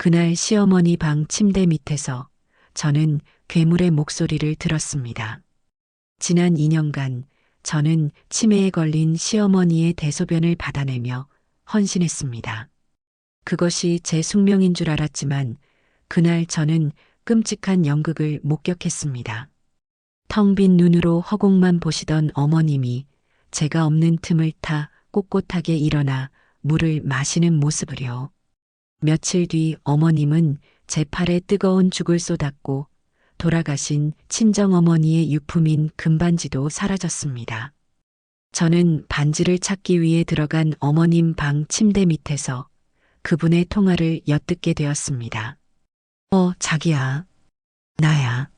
그날 시어머니 방 침대 밑에서 저는 괴물의 목소리를 들었습니다. 지난 2년간 저는 치매에 걸린 시어머니의 대소변을 받아내며 헌신했습니다. 그것이 제 숙명인 줄 알았지만 그날 저는 끔찍한 연극을 목격했습니다. 텅 빈 눈으로 허공만 보시던 어머님이 제가 없는 틈을 타 꼿꼿하게 일어나 물을 마시는 모습을요. 며칠 뒤 어머님은 제 팔에 뜨거운 죽을 쏟았고 돌아가신 친정어머니의 유품인 금반지도 사라졌습니다. 저는 반지를 찾기 위해 들어간 어머님 방 침대 밑에서 그분의 통화를 엿듣게 되었습니다. 자기야. 나야.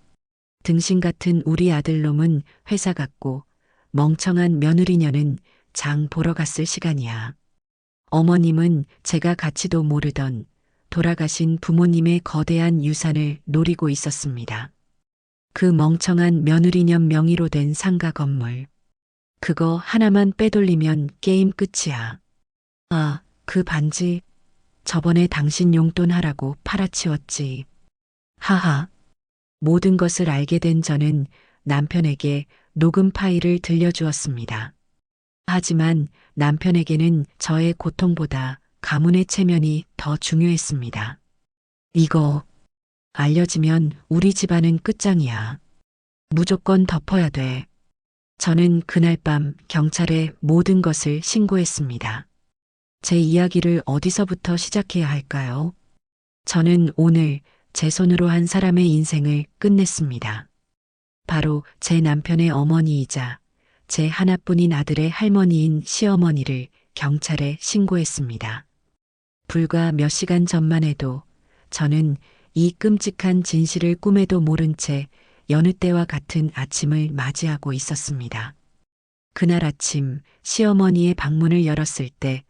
등신 같은 우리 아들놈은 회사 갔고 멍청한 며느리녀는 장 보러 갔을 시간이야. 어머님은 제가 가치도 모르던 돌아가신 부모님의 거대한 유산을 노리고 있었습니다. 그 멍청한 며느리년 명의로 된 상가 건물. 그거 하나만 빼돌리면 게임 끝이야. 그 반지 저번에 당신 용돈 하라고 팔아치웠지. 하하. 모든 것을 알게 된 저는 남편에게 녹음 파일을 들려주었습니다. 하지만 남편에게는 저의 고통보다 가문의 체면이 더 중요했습니다. 이거 알려지면 우리 집안은 끝장이야. 무조건 덮어야 돼. 저는 그날 밤 경찰에 모든 것을 신고했습니다. 제 이야기를 어디서부터 시작해야 할까요? 저는 오늘 제 손으로 한 사람의 인생을 끝냈습니다. 바로 제 남편의 어머니이자 제 하나뿐인 아들의 할머니인 시어머니를 경찰에 신고했습니다. 불과 몇 시간 전만 해도 저는 이 끔찍한 진실을 꿈에도 모른 채 여느 때와 같은 아침을 맞이하고 있었습니다. 그날 아침 시어머니의 방문을 열었을 때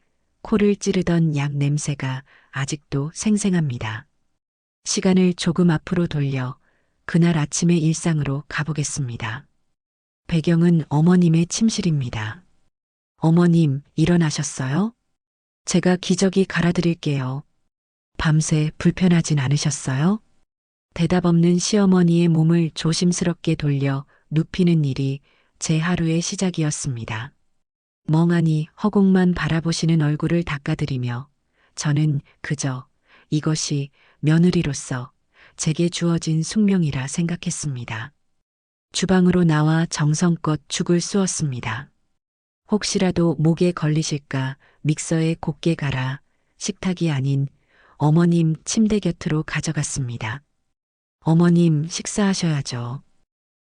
코를 찌르던 약 냄새가 아직도 생생합니다. 시간을 조금 앞으로 돌려 그날 아침의 일상으로 가보겠습니다. 배경은 어머님의 침실입니다. 어머님, 일어나셨어요? 제가 기저귀 갈아드릴게요. 밤새 불편하진 않으셨어요? 대답 없는 시어머니의 몸을 조심스럽게 돌려 눕히는 일이 제 하루의 시작이었습니다. 멍하니 허공만 바라보시는 얼굴을 닦아드리며 저는 그저 이것이 며느리로서 제게 주어진 숙명이라 생각했습니다. 주방으로 나와 정성껏 죽을 쑤었습니다. 혹시라도 목에 걸리실까 믹서에 곱게 갈아 식탁이 아닌 어머님 침대 곁으로 가져갔습니다. 어머님 식사하셔야죠.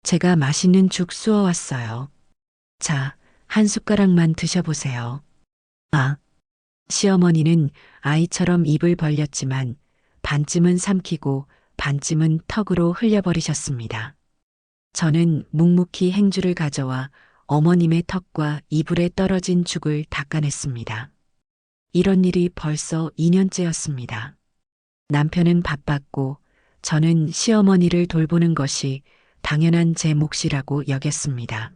제가 맛있는 죽 쑤어왔어요. 자, 한 숟가락만 드셔보세요. 시어머니는 아이처럼 입을 벌렸지만 반쯤은 삼키고 반쯤은 턱으로 흘려버리셨습니다. 저는 묵묵히 행주를 가져와 어머님의 턱과 이불에 떨어진 죽을 닦아냈습니다. 이런 일이 벌써 2년째였습니다. 남편은 바빴고 저는 시어머니를 돌보는 것이 당연한 제 몫이라고 여겼습니다.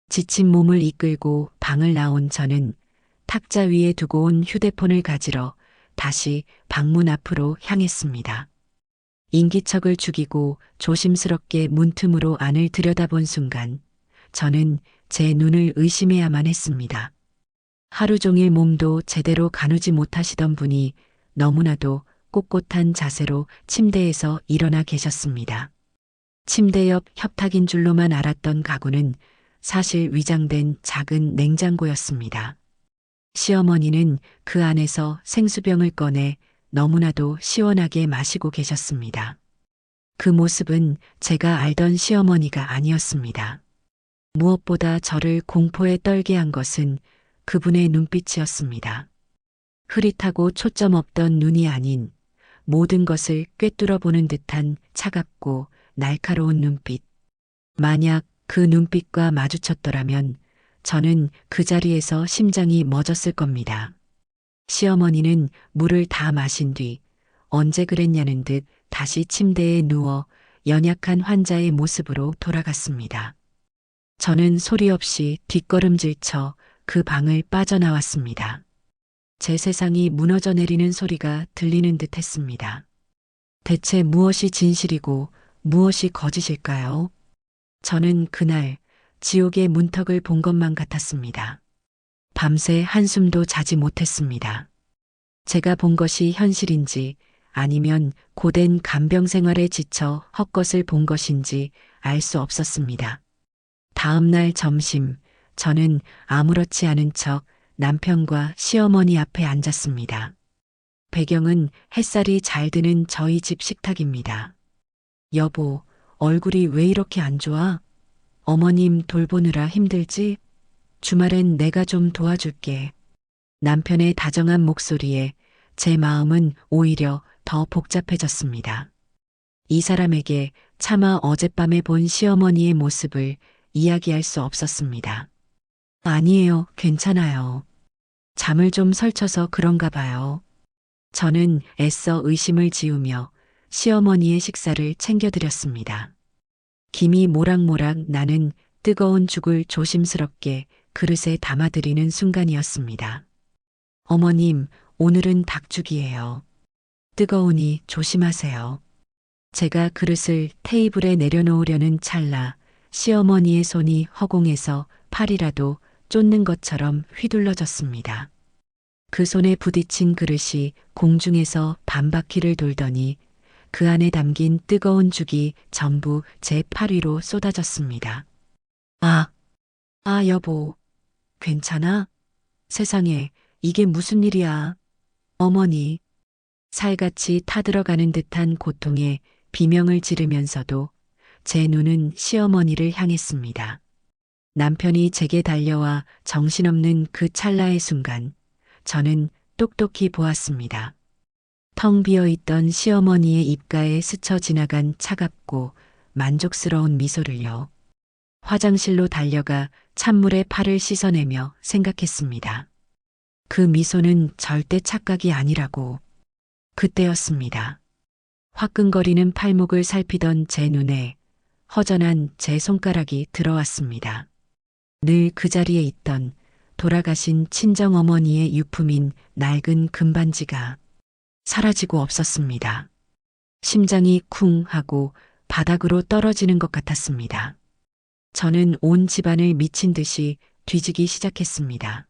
지친 몸을 이끌고 방을 나온 저는 탁자 위에 두고 온 휴대폰을 가지러 다시 방문 앞으로 향했습니다. 인기척을 죽이고 조심스럽게 문틈으로 안을 들여다본 순간 저는 제 눈을 의심해야만 했습니다. 하루 종일 몸도 제대로 가누지 못하시던 분이 너무나도 꼿꼿한 자세로 침대에서 일어나 계셨습니다. 침대 옆 협탁인 줄로만 알았던 가구는 사실 위장된 작은 냉장고였습니다. 시어머니는 그 안에서 생수병을 꺼내 너무나도 시원하게 마시고 계셨습니다. 그 모습은 제가 알던 시어머니가 아니었습니다. 무엇보다 저를 공포에 떨게 한 것은 그분의 눈빛이었습니다. 흐릿하고 초점 없던 눈이 아닌 모든 것을 꿰뚫어 보는 듯한 차갑고 날카로운 눈빛. 만약 그 눈빛과 마주쳤더라면 저는 그 자리에서 심장이 멎었을 겁니다. 시어머니는 물을 다 마신 뒤 언제 그랬냐는 듯 다시 침대에 누워 연약한 환자의 모습으로 돌아갔습니다. 저는 소리 없이 뒷걸음질쳐 그 방을 빠져나왔습니다. 제 세상이 무너져 내리는 소리가 들리는 듯 했습니다. 대체 무엇이 진실이고 무엇이 거짓일까요? 저는 그날 지옥의 문턱을 본 것만 같았습니다. 밤새 한숨도 자지 못했습니다. 제가 본 것이 현실인지 아니면 고된 간병 생활에 지쳐 헛것을 본 것인지 알 수 없었습니다. 다음 날 점심, 저는 아무렇지 않은 척 남편과 시어머니 앞에 앉았습니다. 배경은 햇살이 잘 드는 저희 집 식탁입니다. 여보, 얼굴이 왜 이렇게 안 좋아? 어머님 돌보느라 힘들지? 주말엔 내가 좀 도와줄게. 남편의 다정한 목소리에 제 마음은 오히려 더 복잡해졌습니다. 이 사람에게 차마 어젯밤에 본 시어머니의 모습을 이야기할 수 없었습니다. 아니에요, 괜찮아요. 잠을 좀 설쳐서 그런가 봐요. 저는 애써 의심을 지우며 시어머니의 식사를 챙겨드렸습니다. 김이 모락모락 나는 뜨거운 죽을 조심스럽게 그릇에 담아드리는 순간이었습니다. 어머님, 오늘은 닭죽이에요. 뜨거우니 조심하세요. 제가 그릇을 테이블에 내려놓으려는 찰나 시어머니의 손이 허공에서 팔이라도 쫓는 것처럼 휘둘러졌습니다. 그 손에 부딪힌 그릇이 공중에서 반바퀴를 돌더니 그 안에 담긴 뜨거운 죽이 전부 제 팔 위로 쏟아졌습니다. 아, 여보, 괜찮아? 세상에, 이게 무슨 일이야? 어머니, 살같이 타들어가는 듯한 고통에 비명을 지르면서도 제 눈은 시어머니를 향했습니다. 남편이 제게 달려와 정신없는 그 찰나의 순간, 저는 똑똑히 보았습니다. 텅 비어 있던 시어머니의 입가에 스쳐 지나간 차갑고 만족스러운 미소를요. 화장실로 달려가 찬물에 팔을 씻어내며 생각했습니다. 그 미소는 절대 착각이 아니라고. 그때였습니다. 화끈거리는 팔목을 살피던 제 눈에 허전한 제 손가락이 들어왔습니다. 늘 그 자리에 있던 돌아가신 친정어머니의 유품인 낡은 금반지가 사라지고 없었습니다. 심장이 쿵 하고 바닥으로 떨어지는 것 같았습니다. 저는 온 집안을 미친 듯이 뒤지기 시작했습니다.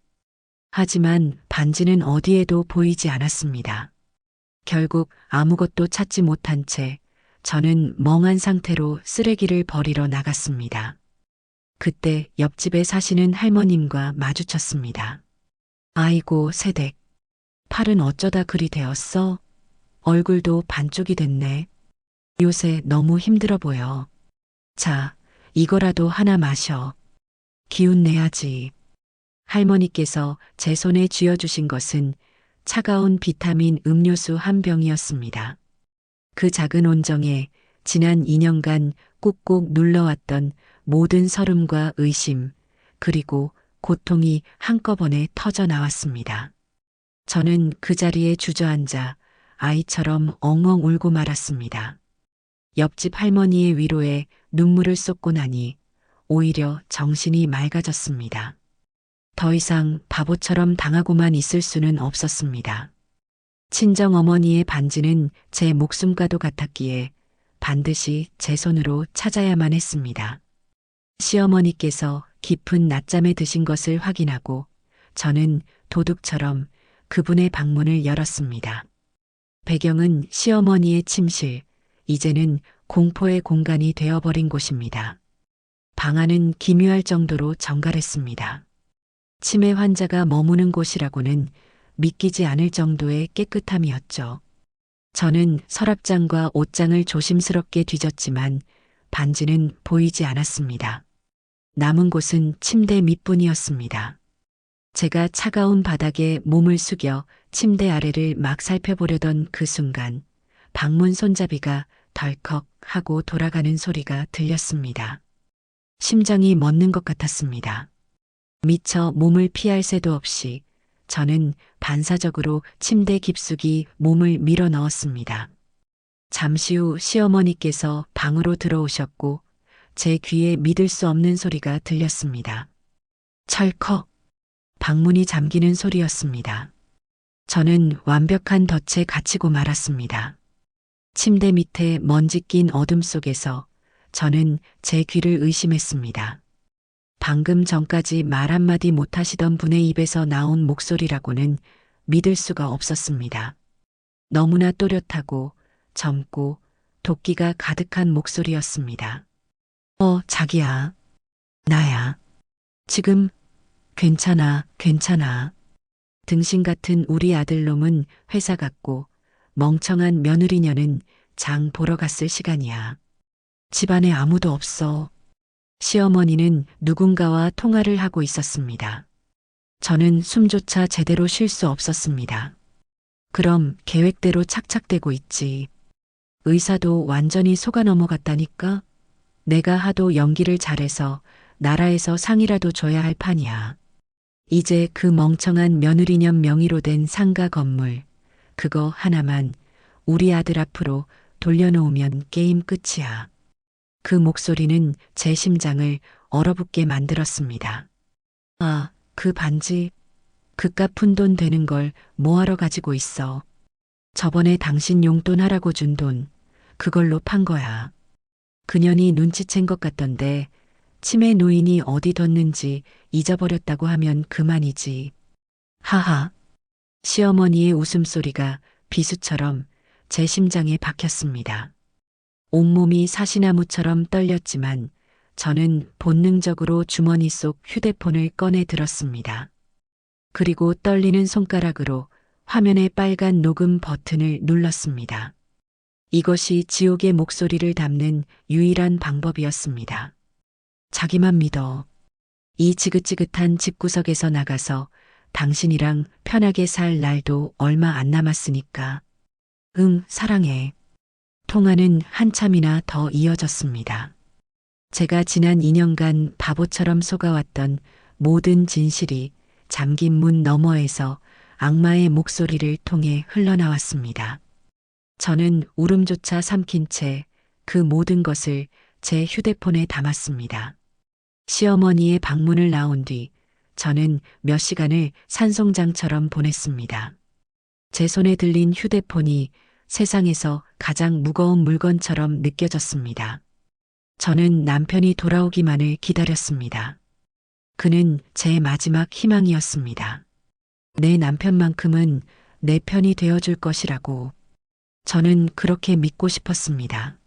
하지만 반지는 어디에도 보이지 않았습니다. 결국 아무것도 찾지 못한 채 저는 멍한 상태로 쓰레기를 버리러 나갔습니다. 그때 옆집에 사시는 할머님과 마주쳤습니다. 아이고, 새댁. 팔은 어쩌다 그리 되었어? 얼굴도 반쪽이 됐네. 요새 너무 힘들어 보여. 자, 이거라도 하나 마셔. 기운 내야지. 할머니께서 제 손에 쥐어주신 것은 차가운 비타민 음료수 한 병이었습니다. 그 작은 온정에 지난 2년간 꾹꾹 눌러왔던 모든 서름과 의심, 그리고 고통이 한꺼번에 터져 나왔습니다. 저는 그 자리에 주저앉아 아이처럼 엉엉 울고 말았습니다. 옆집 할머니의 위로에 눈물을 쏟고 나니 오히려 정신이 맑아졌습니다. 더 이상 바보처럼 당하고만 있을 수는 없었습니다. 친정 어머니의 반지는 제 목숨과도 같았기에 반드시 제 손으로 찾아야만 했습니다. 시어머니께서 깊은 낮잠에 드신 것을 확인하고 저는 도둑처럼 그분의 방문을 열었습니다. 배경은 시어머니의 침실, 이제는 공포의 공간이 되어버린 곳입니다. 방 안은 기묘할 정도로 정갈했습니다. 치매 환자가 머무는 곳이라고는 믿기지 않을 정도의 깨끗함이었죠. 저는 서랍장과 옷장을 조심스럽게 뒤졌지만 반지는 보이지 않았습니다. 남은 곳은 침대 밑뿐이었습니다. 제가 차가운 바닥에 몸을 숙여 침대 아래를 막 살펴보려던 그 순간 방문 손잡이가 덜컥 하고 돌아가는 소리가 들렸습니다. 심장이 멎는 것 같았습니다. 미처 몸을 피할 새도 없이 저는 반사적으로 침대 깊숙이 몸을 밀어 넣었습니다. 잠시 후 시어머니께서 방으로 들어오셨고 제 귀에 믿을 수 없는 소리가 들렸습니다. 철컥. 방문이 잠기는 소리였습니다. 저는 완벽한 덫에 갇히고 말았습니다. 침대 밑에 먼지 낀 어둠 속에서 저는 제 귀를 의심했습니다. 방금 전까지 말 한마디 못하시던 분의 입에서 나온 목소리라고는 믿을 수가 없었습니다. 너무나 또렷하고 젊고 도끼가 가득한 목소리였습니다. 자기야. 나야. 지금 괜찮아, 괜찮아. 등신 같은 우리 아들놈은 회사 갔고 멍청한 며느리녀는 장 보러 갔을 시간이야. 집안에 아무도 없어. 시어머니는 누군가와 통화를 하고 있었습니다. 저는 숨조차 제대로 쉴 수 없었습니다. 그럼 계획대로 착착되고 있지. 의사도 완전히 속아 넘어갔다니까? 내가 하도 연기를 잘해서 나라에서 상이라도 줘야 할 판이야. 이제 그 멍청한 며느리년 명의로 된 상가 건물, 그거 하나만 우리 아들 앞으로 돌려놓으면 게임 끝이야. 그 목소리는 제 심장을 얼어붙게 만들었습니다. 아, 그 반지, 그깟 푼돈 되는 걸 뭐하러 가지고 있어. 저번에 당신 용돈 하라고 준 돈, 그걸로 판 거야. 그년이 눈치챈 것 같던데 치매 노인이 어디 뒀는지 잊어버렸다고 하면 그만이지. 하하. 시어머니의 웃음소리가 비수처럼 제 심장에 박혔습니다. 온몸이 사시나무처럼 떨렸지만 저는 본능적으로 주머니 속 휴대폰을 꺼내 들었습니다. 그리고 떨리는 손가락으로 화면의 빨간 녹음 버튼을 눌렀습니다. 이것이 지옥의 목소리를 담는 유일한 방법이었습니다. 자기만 믿어. 이 지긋지긋한 집구석에서 나가서 당신이랑 편하게 살 날도 얼마 안 남았으니까. 응, 사랑해. 통화는 한참이나 더 이어졌습니다. 제가 지난 2년간 바보처럼 속아왔던 모든 진실이 잠긴 문 너머에서 악마의 목소리를 통해 흘러나왔습니다. 저는 울음조차 삼킨 채 그 모든 것을 제 휴대폰에 담았습니다. 시어머니의 방문을 나온 뒤 저는 몇 시간을 산송장처럼 보냈습니다. 제 손에 들린 휴대폰이 세상에서 가장 무거운 물건처럼 느껴졌습니다. 저는 남편이 돌아오기만을 기다렸습니다. 그는 제 마지막 희망이었습니다. 내 남편만큼은 내 편이 되어줄 것이라고. 저는 그렇게 믿고 싶었습니다.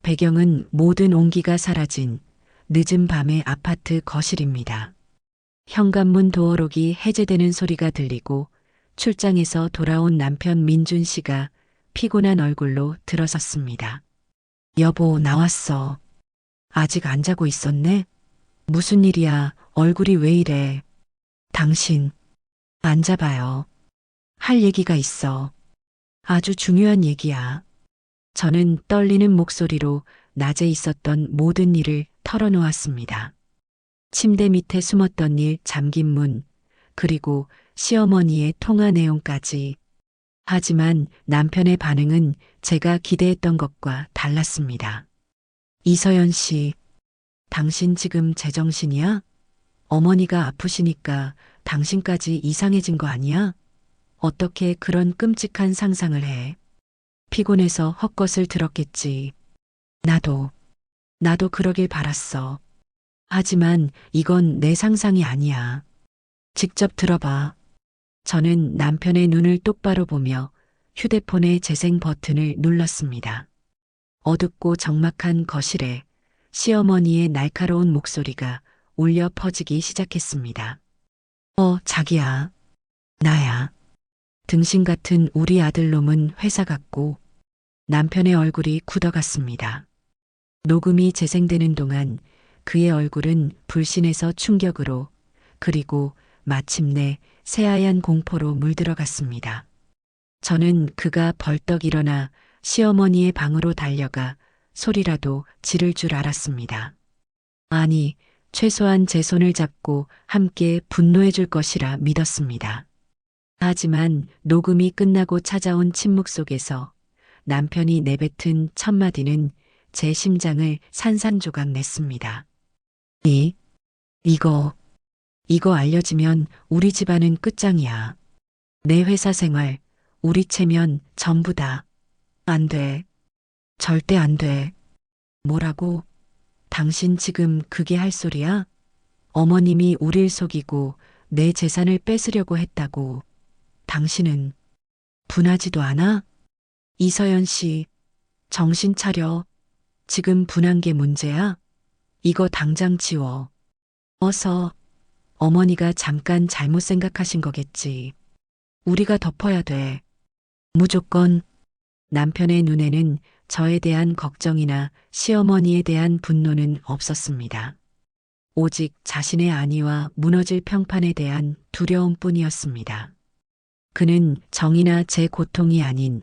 배경은 모든 온기가 사라진 늦은 밤의 아파트 거실입니다. 현관문 도어록이 해제되는 소리가 들리고 출장에서 돌아온 남편 민준 씨가 피곤한 얼굴로 들어섰습니다. 여보, 나왔어. 아직 안 자고 있었네? 무슨 일이야? 얼굴이 왜 이래? 당신, 앉아봐요. 할 얘기가 있어. 아주 중요한 얘기야. 저는 떨리는 목소리로 낮에 있었던 모든 일을 털어놓았습니다. 침대 밑에 숨었던 일, 잠긴 문, 그리고 시어머니의 통화 내용까지. 하지만 남편의 반응은 제가 기대했던 것과 달랐습니다. 이서연 씨, 당신 지금 제정신이야? 어머니가 아프시니까 당신까지 이상해진 거 아니야? 어떻게 그런 끔찍한 상상을 해? 피곤해서 헛것을 들었겠지. 나도 그러길 바랐어. 하지만 이건 내 상상이 아니야. 직접 들어봐. 저는 남편의 눈을 똑바로 보며 휴대폰의 재생 버튼을 눌렀습니다. 어둡고 적막한 거실에 시어머니의 날카로운 목소리가 울려 퍼지기 시작했습니다. 자기야. 나야. 등신 같은 우리 아들놈은 회사 갔고 남편의 얼굴이 굳어갔습니다. 녹음이 재생되는 동안 그의 얼굴은 불신에서 충격으로 그리고 마침내 새하얀 공포로 물들어갔습니다. 저는 그가 벌떡 일어나 시어머니의 방으로 달려가 소리라도 지를 줄 알았습니다. 아니, 최소한 제 손을 잡고 함께 분노해 줄 것이라 믿었습니다. 하지만 녹음이 끝나고 찾아온 침묵 속에서 남편이 내뱉은 첫 마디는 제 심장을 산산조각 냈습니다. 이거 알려지면 우리 집안은 끝장이야. 내 회사 생활, 우리 체면 전부 다. 안 돼. 절대 안 돼. 뭐라고? 당신 지금 그게 할 소리야? 어머님이 우릴 속이고 내 재산을 뺏으려고 했다고. 당신은 분하지도 않아? 이서연 씨, 정신 차려. 지금 분한 게 문제야? 이거 당장 지워. 어서. 어머니가 잠깐 잘못 생각하신 거겠지. 우리가 덮어야 돼. 무조건. 남편의 눈에는 저에 대한 걱정이나 시어머니에 대한 분노는 없었습니다. 오직 자신의 안위와 무너질 평판에 대한 두려움뿐이었습니다. 그는 정이나 제 고통이 아닌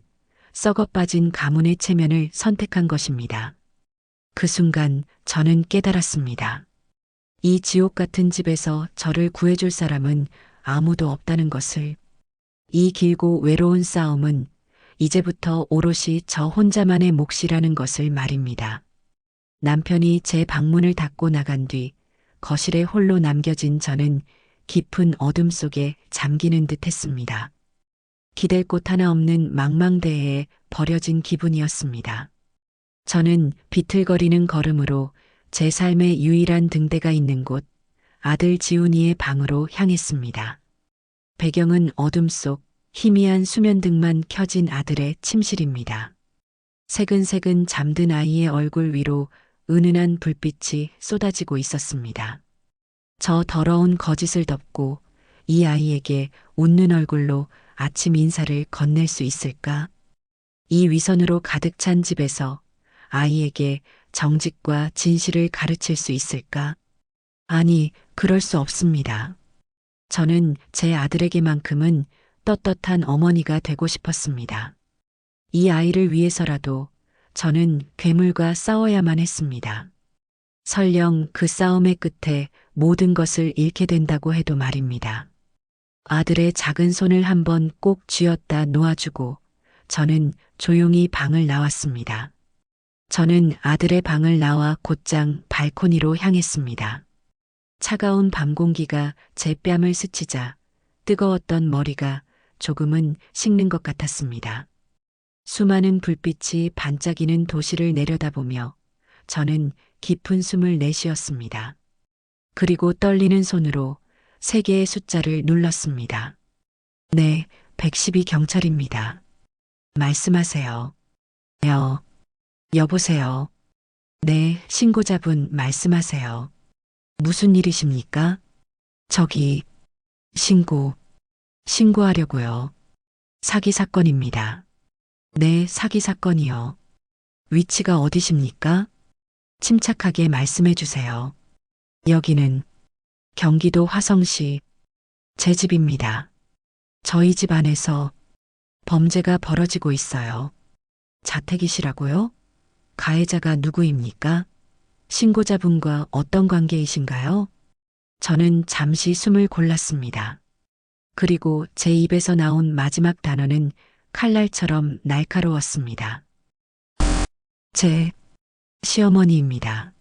썩어빠진 가문의 체면을 선택한 것입니다. 그 순간 저는 깨달았습니다. 이 지옥 같은 집에서 저를 구해줄 사람은 아무도 없다는 것을. 이 길고 외로운 싸움은 이제부터 오롯이 저 혼자만의 몫이라는 것을 말입니다. 남편이 제 방문을 닫고 나간 뒤 거실에 홀로 남겨진 저는 깊은 어둠 속에 잠기는 듯 했습니다. 기댈 곳 하나 없는 망망대해에 버려진 기분이었습니다. 저는 비틀거리는 걸음으로 제 삶의 유일한 등대가 있는 곳, 아들 지훈이의 방으로 향했습니다. 배경은 어둠 속 희미한 수면등만 켜진 아들의 침실입니다. 새근새근 잠든 아이의 얼굴 위로 은은한 불빛이 쏟아지고 있었습니다. 저 더러운 거짓을 덮고 이 아이에게 웃는 얼굴로 아침 인사를 건넬 수 있을까? 이 위선으로 가득 찬 집에서 아이에게 정직과 진실을 가르칠 수 있을까? 아니, 그럴 수 없습니다. 저는 제 아들에게만큼은 떳떳한 어머니가 되고 싶었습니다. 이 아이를 위해서라도 저는 괴물과 싸워야만 했습니다. 설령 그 싸움의 끝에 모든 것을 잃게 된다고 해도 말입니다. 아들의 작은 손을 한번 꼭 쥐었다 놓아주고 저는 조용히 방을 나왔습니다. 저는 아들의 방을 나와 곧장 발코니로 향했습니다. 차가운 밤 공기가 제 뺨을 스치자 뜨거웠던 머리가 조금은 식는 것 같았습니다. 수많은 불빛이 반짝이는 도시를 내려다보며 저는 깊은 숨을 내쉬었습니다. 그리고 떨리는 손으로 3개의 숫자를 눌렀습니다. 네, 112 경찰입니다. 말씀하세요. 여보세요. 네, 신고자분 말씀하세요. 무슨 일이십니까? 저기, 신고하려고요. 사기 사건입니다. 네, 사기 사건이요. 위치가 어디십니까? 침착하게 말씀해 주세요. 여기는 경기도 화성시 제 집입니다. 저희 집 안에서 범죄가 벌어지고 있어요. 자택이시라고요? 가해자가 누구입니까? 신고자분과 어떤 관계이신가요? 저는 잠시 숨을 골랐습니다. 그리고 제 입에서 나온 마지막 단어는 칼날처럼 날카로웠습니다. 제 시어머니입니다.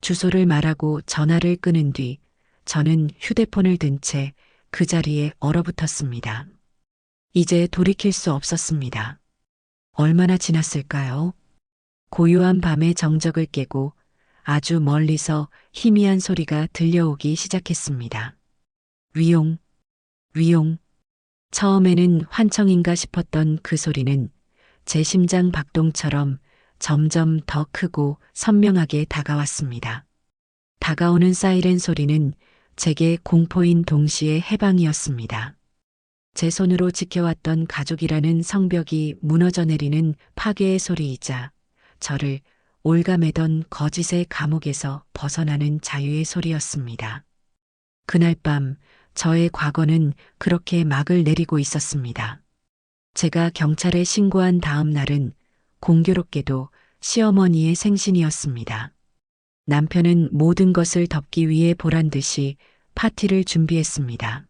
주소를 말하고 전화를 끊은 뒤 저는 휴대폰을 든 채 그 자리에 얼어붙었습니다. 이제 돌이킬 수 없었습니다. 얼마나 지났을까요? 고요한 밤의 정적을 깨고 아주 멀리서 희미한 소리가 들려오기 시작했습니다. 위용. 처음에는 환청인가 싶었던 그 소리는 제 심장 박동처럼 점점 더 크고 선명하게 다가왔습니다. 다가오는 사이렌 소리는 제게 공포인 동시에 해방이었습니다. 제 손으로 지켜왔던 가족이라는 성벽이 무너져 내리는 파괴의 소리이자 저를 올가매던 거짓의 감옥에서 벗어나는 자유의 소리였습니다. 그날 밤 저의 과거는 그렇게 막을 내리고 있었습니다. 제가 경찰에 신고한 다음 날은 공교롭게도 시어머니의 생신이었습니다. 남편은 모든 것을 덮기 위해 보란 듯이 파티를 준비했습니다.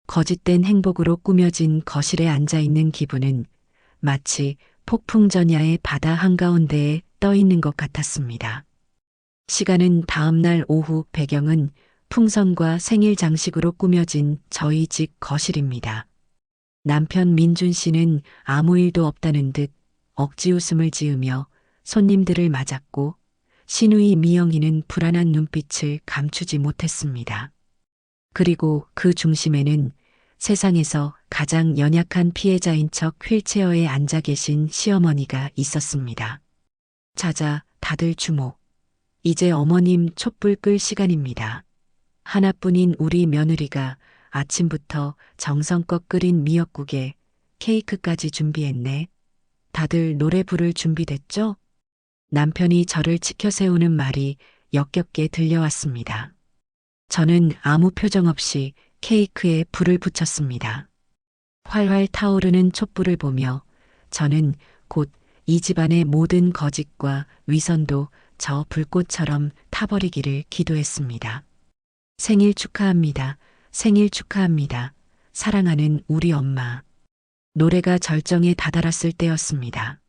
거짓된 행복으로 꾸며진 거실에 앉아있는 기분은 마치 폭풍전야의 바다 한가운데에 떠 있는 것 같았습니다. 시간은 다음 날 오후, 배경은 풍선과 생일 장식으로 꾸며진 저희 집 거실입니다. 남편 민준 씨는 아무 일도 없다는 듯 억지 웃음을 지으며 손님들을 맞았고 신우이 미영이는 불안한 눈빛을 감추지 못했습니다. 그리고 그 중심에는 세상에서 가장 연약한 피해자인 척 휠체어에 앉아 계신 시어머니가 있었습니다. 자자, 다들 주목. 이제 어머님 촛불 끌 시간입니다. 하나뿐인 우리 며느리가 아침부터 정성껏 끓인 미역국에 케이크까지 준비했네. 다들 노래 부를 준비됐죠? 남편이 저를 치켜 세우는 말이 역겹게 들려왔습니다. 저는 아무 표정 없이 케이크에 불을 붙였습니다. 활활 타오르는 촛불을 보며 저는 곧 이 집안의 모든 거짓과 위선도 저 불꽃처럼 타버리기를 기도했습니다. 생일 축하합니다. 생일 축하합니다. 사랑하는 우리 엄마. 노래가 절정에 다다랐을 때였습니다.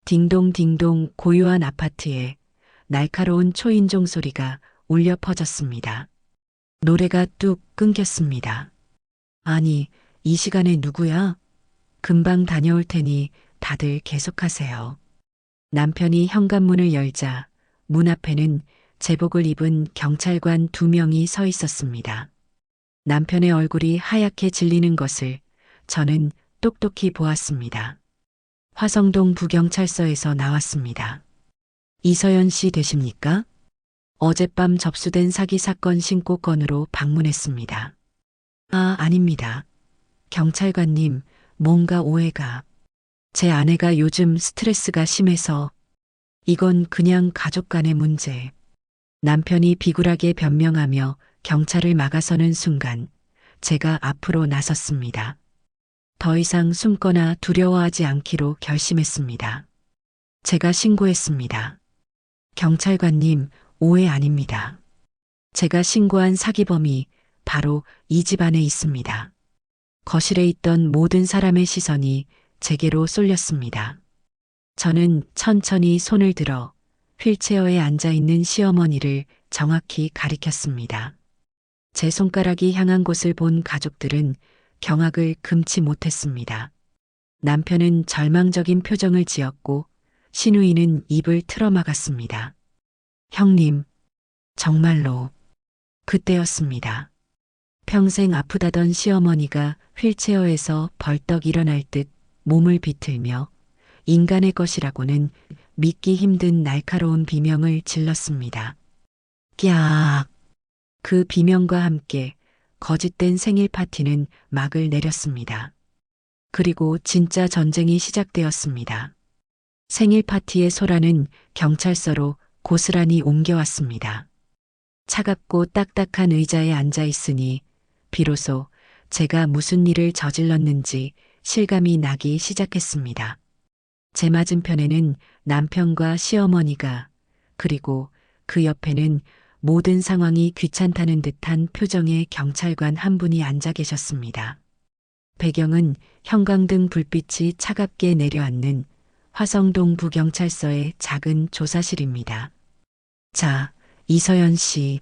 딩동딩동 고요한 아파트에 날카로운 초인종 소리가 울려 퍼졌습니다. 노래가 뚝 끊겼습니다. 아니, 이 시간에 누구야? 금방 다녀올 테니 다들 계속하세요. 남편이 현관문을 열자 문 앞에는 제복을 입은 경찰관 2명이 서 있었습니다. 남편의 얼굴이 하얗게 질리는 것을 저는 똑똑히 보았습니다. 화성동 부경찰서에서 나왔습니다. 이서연 씨 되십니까? 어젯밤 접수된 사기 사건 신고 건으로 방문했습니다. 아, 아닙니다. 경찰관님, 뭔가 오해가. 제 아내가 요즘 스트레스가 심해서 이건 그냥 가족 간의 문제. 남편이 비굴하게 변명하며 경찰을 막아서는 순간 제가 앞으로 나섰습니다. 더 이상 숨거나 두려워하지 않기로 결심했습니다. 제가 신고했습니다. 경찰관님, 오해 아닙니다. 제가 신고한 사기범이 바로 이 집 안에 있습니다. 거실에 있던 모든 사람의 시선이 제게로 쏠렸습니다. 저는 천천히 손을 들어 휠체어에 앉아 있는 시어머니를 정확히 가리켰습니다. 제 손가락이 향한 곳을 본 가족들은 경악을 금치 못했습니다. 남편은 절망적인 표정을 지었고 시누이는 입을 틀어막았습니다. 형님, 정말로 그때였습니다. 평생 아프다던 시어머니가 휠체어에서 벌떡 일어날 듯 몸을 비틀며 인간의 것이라고는 믿기 힘든 날카로운 비명을 질렀습니다. 꺄악! 그 비명과 함께 거짓된 생일 파티는 막을 내렸습니다. 그리고 진짜 전쟁이 시작되었습니다. 생일 파티의 소란은 경찰서로 고스란히 옮겨왔습니다. 차갑고 딱딱한 의자에 앉아 있으니 비로소 제가 무슨 일을 저질렀는지 실감이 나기 시작했습니다. 제 맞은편에는 남편과 시어머니가, 그리고 그 옆에는 모든 상황이 귀찮다는 듯한 표정의 경찰관 한 분이 앉아 계셨습니다. 배경은 형광등 불빛이 차갑게 내려앉는 화성동 부경찰서의 작은 조사실입니다. 자, 이서연 씨.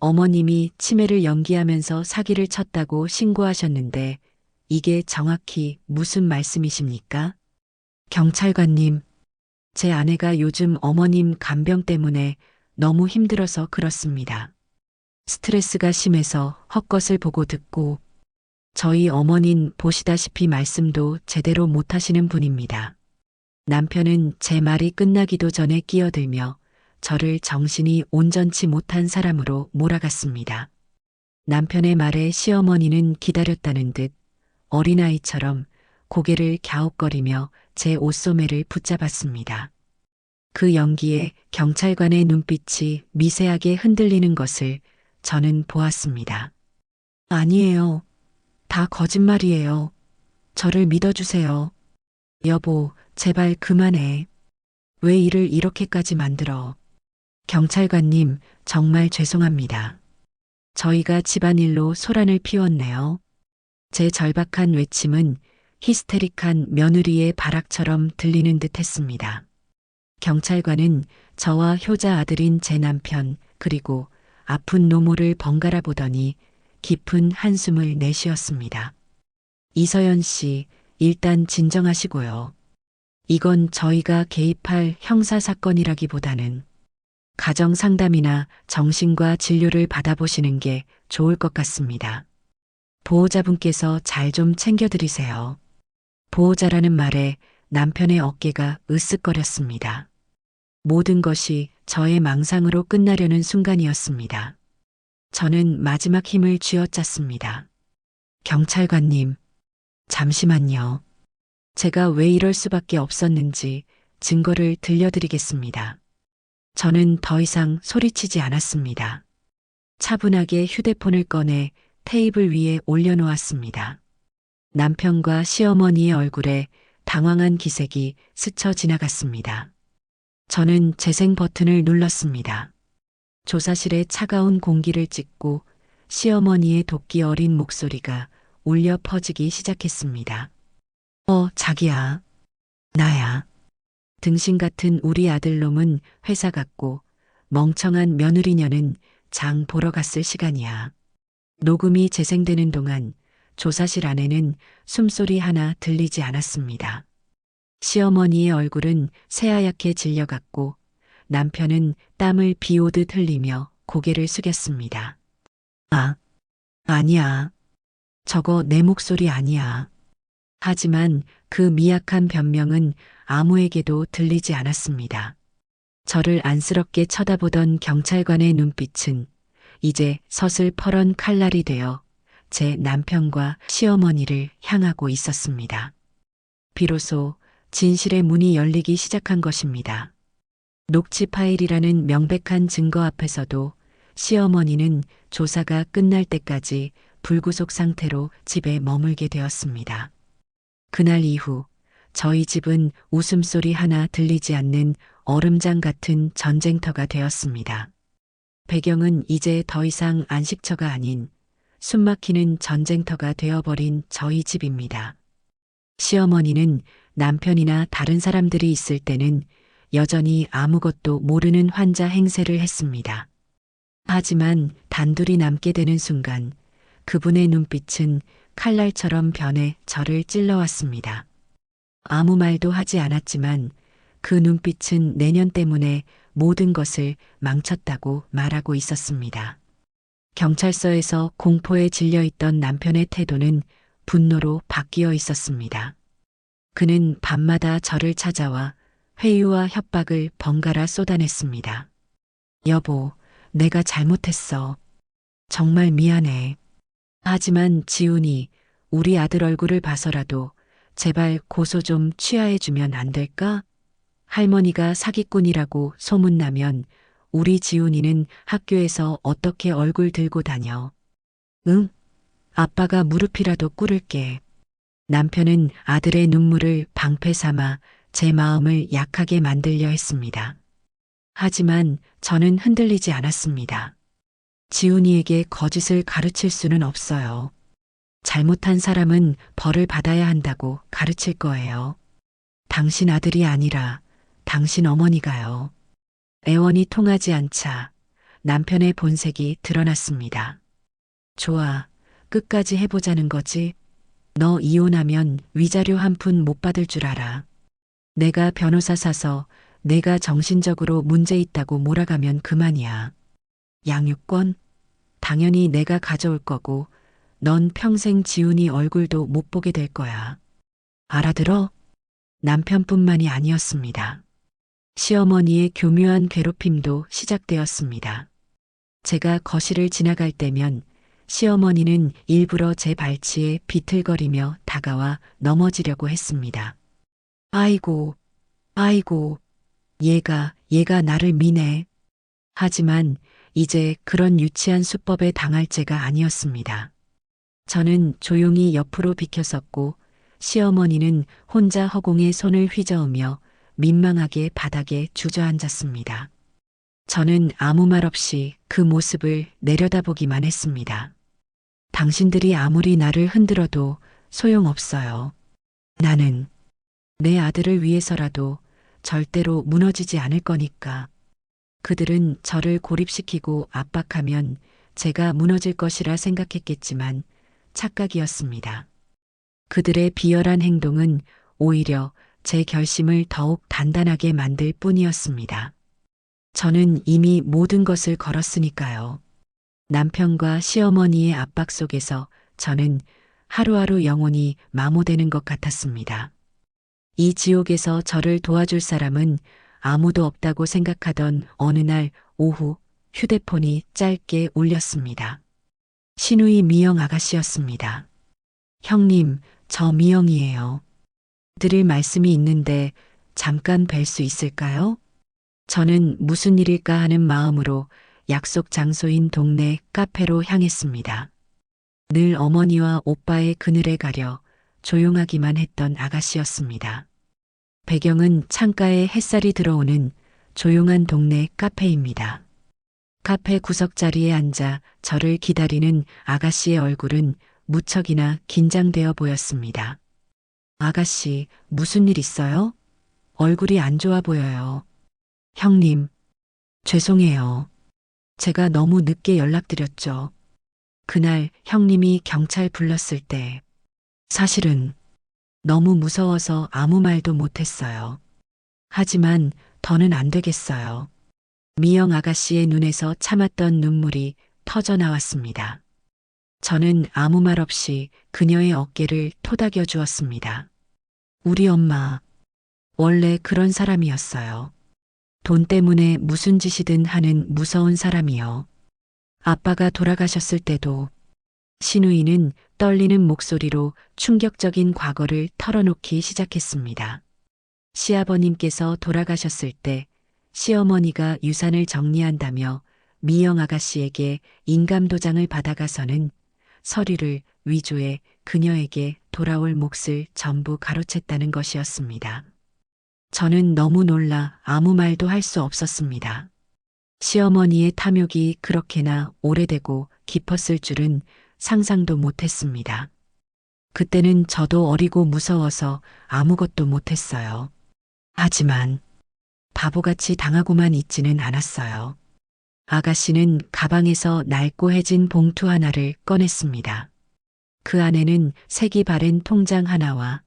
어머님이 치매를 연기하면서 사기를 쳤다고 신고하셨는데 이게 정확히 무슨 말씀이십니까? 경찰관님, 제 아내가 요즘 어머님 간병 때문에 너무 힘들어서 그렇습니다. 스트레스가 심해서 헛것을 보고 듣고 저희 어머닌 보시다시피 말씀도 제대로 못하시는 분입니다. 남편은 제 말이 끝나기도 전에 끼어들며 저를 정신이 온전치 못한 사람으로 몰아갔습니다. 남편의 말에 시어머니는 기다렸다는 듯 어린아이처럼 고개를 갸웃거리며 제 옷소매를 붙잡았습니다. 그 연기에 경찰관의 눈빛이 미세하게 흔들리는 것을 저는 보았습니다. 아니에요. 다 거짓말이에요. 저를 믿어주세요. 여보, 제발 그만해. 왜 일을 이렇게까지 만들어? 경찰관님, 정말 죄송합니다. 저희가 집안일로 소란을 피웠네요. 제 절박한 외침은 히스테릭한 며느리의 발악처럼 들리는 듯 했습니다. 경찰관은 저와 효자 아들인 제 남편, 그리고 아픈 노모를 번갈아 보더니 깊은 한숨을 내쉬었습니다. 이서연 씨, 일단 진정하시고요. 이건 저희가 개입할 형사사건이라기보다는 가정 상담이나 정신과 진료를 받아보시는 게 좋을 것 같습니다. 보호자분께서 잘 좀 챙겨드리세요. 보호자라는 말에 남편의 어깨가 으쓱거렸습니다. 모든 것이 저의 망상으로 끝나려는 순간이었습니다. 저는 마지막 힘을 쥐어짰습니다. 경찰관님, 잠시만요. 제가 왜 이럴 수밖에 없었는지 증거를 들려드리겠습니다. 저는 더 이상 소리치지 않았습니다. 차분하게 휴대폰을 꺼내 테이블 위에 올려놓았습니다. 남편과 시어머니의 얼굴에 당황한 기색이 스쳐 지나갔습니다. 저는 재생 버튼을 눌렀습니다. 조사실의 차가운 공기를 찍고 시어머니의 도끼 어린 목소리가 울려 퍼지기 시작했습니다. 자기야. 나야. 등신 같은 우리 아들놈은 회사 갔고 멍청한 며느리녀는 장 보러 갔을 시간이야. 녹음이 재생되는 동안 조사실 안에는 숨소리 하나 들리지 않았습니다. 시어머니의 얼굴은 새하얗게 질려갔고 남편은 땀을 비오듯 흘리며 고개를 숙였습니다. 아니야. 저거 내 목소리 아니야. 하지만 그 미약한 변명은 아무에게도 들리지 않았습니다. 저를 안쓰럽게 쳐다보던 경찰관의 눈빛은 이제 서슬퍼런 칼날이 되어 제 남편과 시어머니를 향하고 있었습니다. 비로소 진실의 문이 열리기 시작한 것입니다. 녹취 파일이라는 명백한 증거 앞에서도 시어머니는 조사가 끝날 때까지 불구속 상태로 집에 머물게 되었습니다. 그날 이후 저희 집은 웃음소리 하나 들리지 않는 얼음장 같은 전쟁터가 되었습니다. 배경은 이제 더 이상 안식처가 아닌 숨막히는 전쟁터가 되어버린 저희 집입니다. 시어머니는 남편이나 다른 사람들이 있을 때는 여전히 아무것도 모르는 환자 행세를 했습니다. 하지만 단둘이 남게 되는 순간 그분의 눈빛은 칼날처럼 변해 저를 찔러왔습니다. 아무 말도 하지 않았지만 그 눈빛은 내년 때문에 모든 것을 망쳤다고 말하고 있었습니다. 경찰서에서 공포에 질려있던 남편의 태도는 분노로 바뀌어 있었습니다. 그는 밤마다 저를 찾아와 회유와 협박을 번갈아 쏟아냈습니다. 여보, 내가 잘못했어. 정말 미안해. 하지만 지훈이 우리 아들 얼굴을 봐서라도 제발 고소 좀 취하해주면 안 될까? 할머니가 사기꾼이라고 소문나면 우리 지훈이는 학교에서 어떻게 얼굴 들고 다녀? 응? 아빠가 무릎이라도 꿇을게. 남편은 아들의 눈물을 방패 삼아 제 마음을 약하게 만들려 했습니다. 하지만 저는 흔들리지 않았습니다. 지훈이에게 거짓을 가르칠 수는 없어요. 잘못한 사람은 벌을 받아야 한다고 가르칠 거예요. 당신 아들이 아니라 당신 어머니가요. 애원이 통하지 않자 남편의 본색이 드러났습니다. 좋아, 끝까지 해보자는 거지. 너 이혼하면 위자료 한 푼 못 받을 줄 알아. 내가 변호사 사서 내가 정신적으로 문제 있다고 몰아가면 그만이야. 양육권? 당연히 내가 가져올 거고 넌 평생 지훈이 얼굴도 못 보게 될 거야. 알아들어? 남편뿐만이 아니었습니다. 시어머니의 교묘한 괴롭힘도 시작되었습니다. 제가 거실을 지나갈 때면 시어머니는 일부러 제 발치에 비틀거리며 다가와 넘어지려고 했습니다. 아이고, 얘가 나를 미네. 하지만 이제 그런 유치한 수법에 당할 죄가 아니었습니다. 저는 조용히 옆으로 비켜섰고 시어머니는 혼자 허공에 손을 휘저으며 민망하게 바닥에 주저앉았습니다. 저는 아무 말 없이 그 모습을 내려다보기만 했습니다. 당신들이 아무리 나를 흔들어도 소용없어요. 나는 내 아들을 위해서라도 절대로 무너지지 않을 거니까. 그들은 저를 고립시키고 압박하면 제가 무너질 것이라 생각했겠지만 착각이었습니다. 그들의 비열한 행동은 오히려 제 결심을 더욱 단단하게 만들 뿐이었습니다. 저는 이미 모든 것을 걸었으니까요. 남편과 시어머니의 압박 속에서 저는 하루하루 영혼이 마모되는 것 같았습니다. 이 지옥에서 저를 도와줄 사람은 아무도 없다고 생각하던 어느 날 오후 휴대폰이 짧게 울렸습니다. 신우이 미영 아가씨였습니다. 형님, 저 미영이에요. 드릴 말씀이 있는데 잠깐 뵐 수 있을까요? 저는 무슨 일일까 하는 마음으로 약속 장소인 동네 카페로 향했습니다. 늘 어머니와 오빠의 그늘에 가려 조용하기만 했던 아가씨였습니다. 배경은 창가에 햇살이 들어오는 조용한 동네 카페입니다. 카페 구석자리에 앉아 저를 기다리는 아가씨의 얼굴은 무척이나 긴장되어 보였습니다. 아가씨, 무슨 일 있어요? 얼굴이 안 좋아 보여요. 형님, 죄송해요. 제가 너무 늦게 연락드렸죠. 그날 형님이 경찰 불렀을 때 사실은 너무 무서워서 아무 말도 못했어요. 하지만 더는 안 되겠어요. 미영 아가씨의 눈에서 참았던 눈물이 터져 나왔습니다. 저는 아무 말 없이 그녀의 어깨를 토닥여 주었습니다. 우리 엄마, 원래 그런 사람이었어요. 돈 때문에 무슨 짓이든 하는 무서운 사람이요. 아빠가 돌아가셨을 때도 신우이는 떨리는 목소리로 충격적인 과거를 털어놓기 시작했습니다. 시아버님께서 돌아가셨을 때 시어머니가 유산을 정리한다며 미영 아가씨에게 인감도장을 받아가서는 서류를 위조해 그녀에게 돌아올 몫을 전부 가로챘다는 것이었습니다. 저는 너무 놀라 아무 말도 할 수 없었습니다. 시어머니의 탐욕이 그렇게나 오래되고 깊었을 줄은 상상도 못했습니다. 그때는 저도 어리고 무서워서 아무것도 못했어요. 하지만 바보같이 당하고만 있지는 않았어요. 아가씨는 가방에서 낡고 해진 봉투 하나를 꺼냈습니다. 그 안에는 색이 바랜 통장 하나와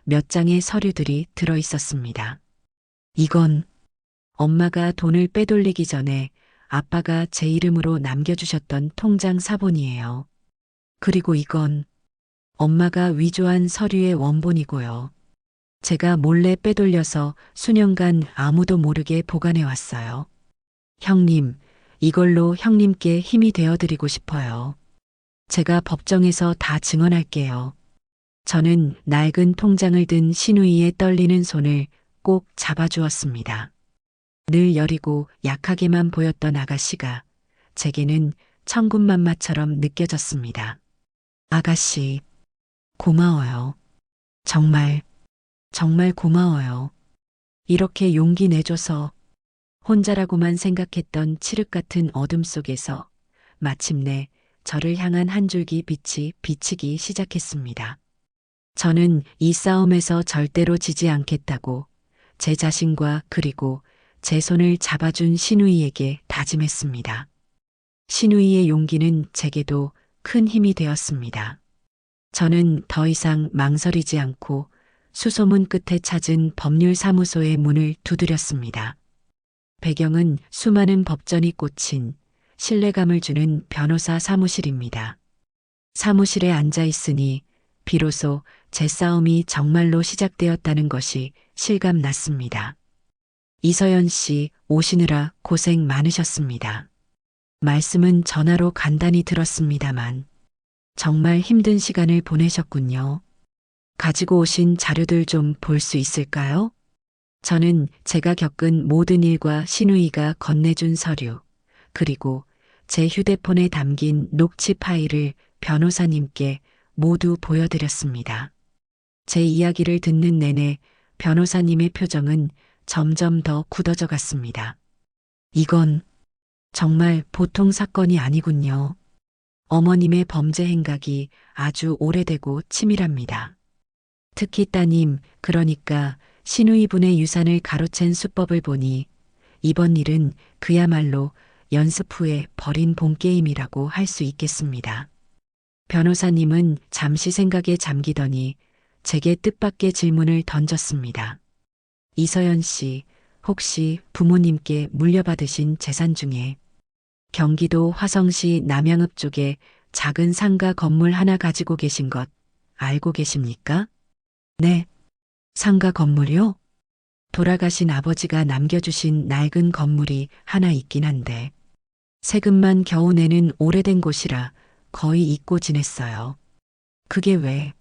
몇 장의 서류들이 들어 있었습니다. 이건 엄마가 돈을 빼돌리기 전에 아빠가 제 이름으로 남겨주셨던 통장 사본이에요. 그리고 이건 엄마가 위조한 서류의 원본이고요. 제가 몰래 빼돌려서 수년간 아무도 모르게 보관해 왔어요. 형님, 이걸로 형님께 힘이 되어드리고 싶어요. 제가 법정에서 다 증언할게요. 저는 낡은 통장을 든 신우이의 떨리는 손을 꼭 잡아주었습니다. 늘 여리고 약하게만 보였던 아가씨가 제게는 천군만마처럼 느껴졌습니다. 아가씨, 고마워요. 정말, 정말 고마워요. 이렇게 용기 내줘서 혼자라고만 생각했던 칠흑 같은 어둠 속에서 마침내 저를 향한 한 줄기 빛이 비치기 시작했습니다. 저는 이 싸움에서 절대로 지지 않겠다고 제 자신과 그리고 제 손을 잡아준 신우이에게 다짐했습니다. 신우이의 용기는 제게도 큰 힘이 되었습니다. 저는 더 이상 망설이지 않고 수소문 끝에 찾은 법률사무소의 문을 두드렸습니다. 배경은 수많은 법전이 꽂힌 신뢰감을 주는 변호사 사무실입니다. 사무실에 앉아 있으니 비로소 제 싸움이 정말로 시작되었다는 것이 실감났습니다. 이서연 씨 오시느라 고생 많으셨습니다. 말씀은 전화로 간단히 들었습니다만 정말 힘든 시간을 보내셨군요. 가지고 오신 자료들 좀 볼 수 있을까요? 저는 제가 겪은 모든 일과 신우이가 건네준 서류, 그리고 제 휴대폰에 담긴 녹취 파일을 변호사님께 모두 보여드렸습니다. 제 이야기를 듣는 내내 변호사님의 표정은 점점 더 굳어져 갔습니다. 이건 정말 보통 사건이 아니군요. 어머님의 범죄 행각이 아주 오래되고 치밀합니다. 특히 따님, 그러니까 신우이분의 유산을 가로챈 수법을 보니 이번 일은 그야말로 연습 후에 벌인 본게임이라고 할 수 있겠습니다. 변호사님은 잠시 생각에 잠기더니 제게 뜻밖의 질문을 던졌습니다. 이서연 씨, 혹시 부모님께 물려받으신 재산 중에 경기도 화성시 남양읍 쪽에 작은 상가 건물 하나 가지고 계신 것 알고 계십니까? 네, 상가 건물이요? 돌아가신 아버지가 남겨주신 낡은 건물이 하나 있긴 한데 세금만 겨우 내는 오래된 곳이라 거의 잊고 지냈어요. 그게 왜?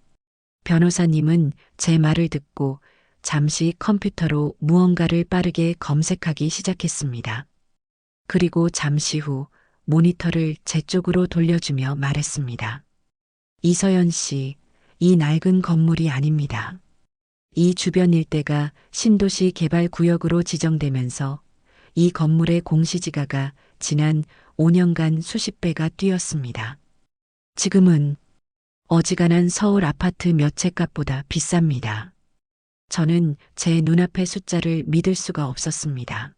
변호사님은 제 말을 듣고 잠시 컴퓨터로 무언가를 빠르게 검색하기 시작했습니다. 그리고 잠시 후 모니터를 제 쪽으로 돌려주며 말했습니다. 이서연 씨, 이 낡은 건물이 아닙니다. 이 주변 일대가 신도시 개발 구역으로 지정되면서 이 건물의 공시지가가 지난 5년간 수십 배가 뛰었습니다. 지금은 어지간한 서울 아파트 몇 채 값보다 비쌉니다. 저는 제 눈앞의 숫자를 믿을 수가 없었습니다.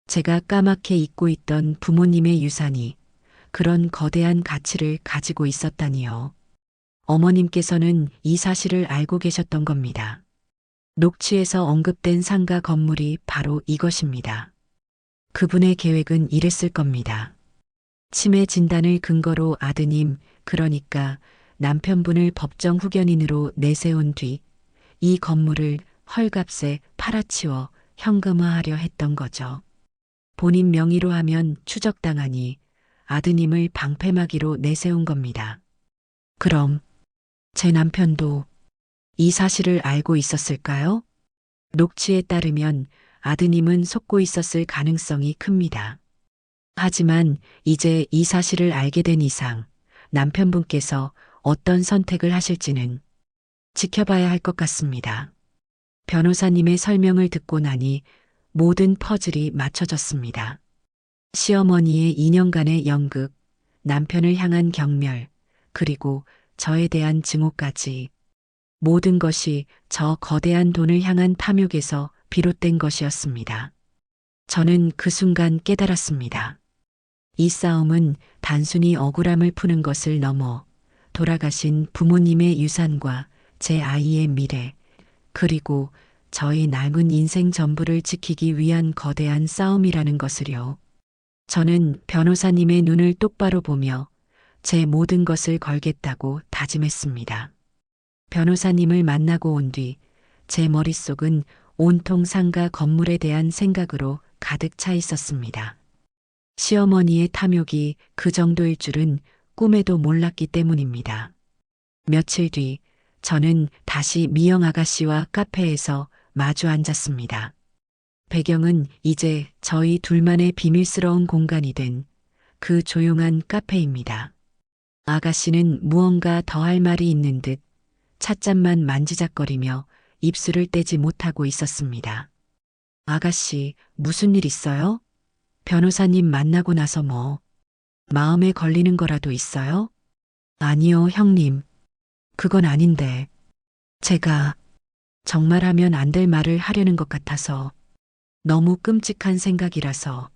제가 까맣게 잊고 있던 부모님의 유산이 그런 거대한 가치를 가지고 있었다니요. 어머님께서는 이 사실을 알고 계셨던 겁니다. 녹취에서 언급된 상가 건물이 바로 이것입니다. 그분의 계획은 이랬을 겁니다. 치매 진단을 근거로 아드님, 그러니까 남편분을 법정 후견인으로 내세운 뒤 이 건물을 헐값에 팔아치워 현금화하려 했던 거죠. 본인 명의로 하면 추적당하니 아드님을 방패막이로 내세운 겁니다. 그럼 제 남편도 이 사실을 알고 있었을까요? 녹취에 따르면 아드님은 속고 있었을 가능성이 큽니다. 하지만 이제 이 사실을 알게 된 이상 남편분께서 어떤 선택을 하실지는 지켜봐야 할 것 같습니다. 변호사님의 설명을 듣고 나니 모든 퍼즐이 맞춰졌습니다. 시어머니의 2년간의 연극, 남편을 향한 경멸, 그리고 저에 대한 증오까지 모든 것이 저 거대한 돈을 향한 탐욕에서 비롯된 것이었습니다. 저는 그 순간 깨달았습니다. 이 싸움은 단순히 억울함을 푸는 것을 넘어 돌아가신 부모님의 유산과 제 아이의 미래, 그리고 저희 남은 인생 전부를 지키기 위한 거대한 싸움이라는 것을요. 저는 변호사님의 눈을 똑바로 보며 제 모든 것을 걸겠다고 다짐했습니다. 변호사님을 만나고 온 뒤 제 머릿속은 온통 상가 건물에 대한 생각으로 가득 차 있었습니다. 시어머니의 탐욕이 그 정도일 줄은 꿈에도 몰랐기 때문입니다. 며칠 뒤 저는 다시 미영 아가씨와 카페에서 마주 앉았습니다. 배경은 이제 저희 둘만의 비밀스러운 공간이 된 그 조용한 카페입니다. 아가씨는 무언가 더 할 말이 있는 듯 찻잔만 만지작거리며 입술을 떼지 못하고 있었습니다. 아가씨, 무슨 일 있어요? 변호사님 만나고 나서 뭐, 마음에 걸리는 거라도 있어요? 아니요, 형님. 그건 아닌데. 제가 정말 하면 안 될 말을 하려는 것 같아서 너무 끔찍한 생각이라서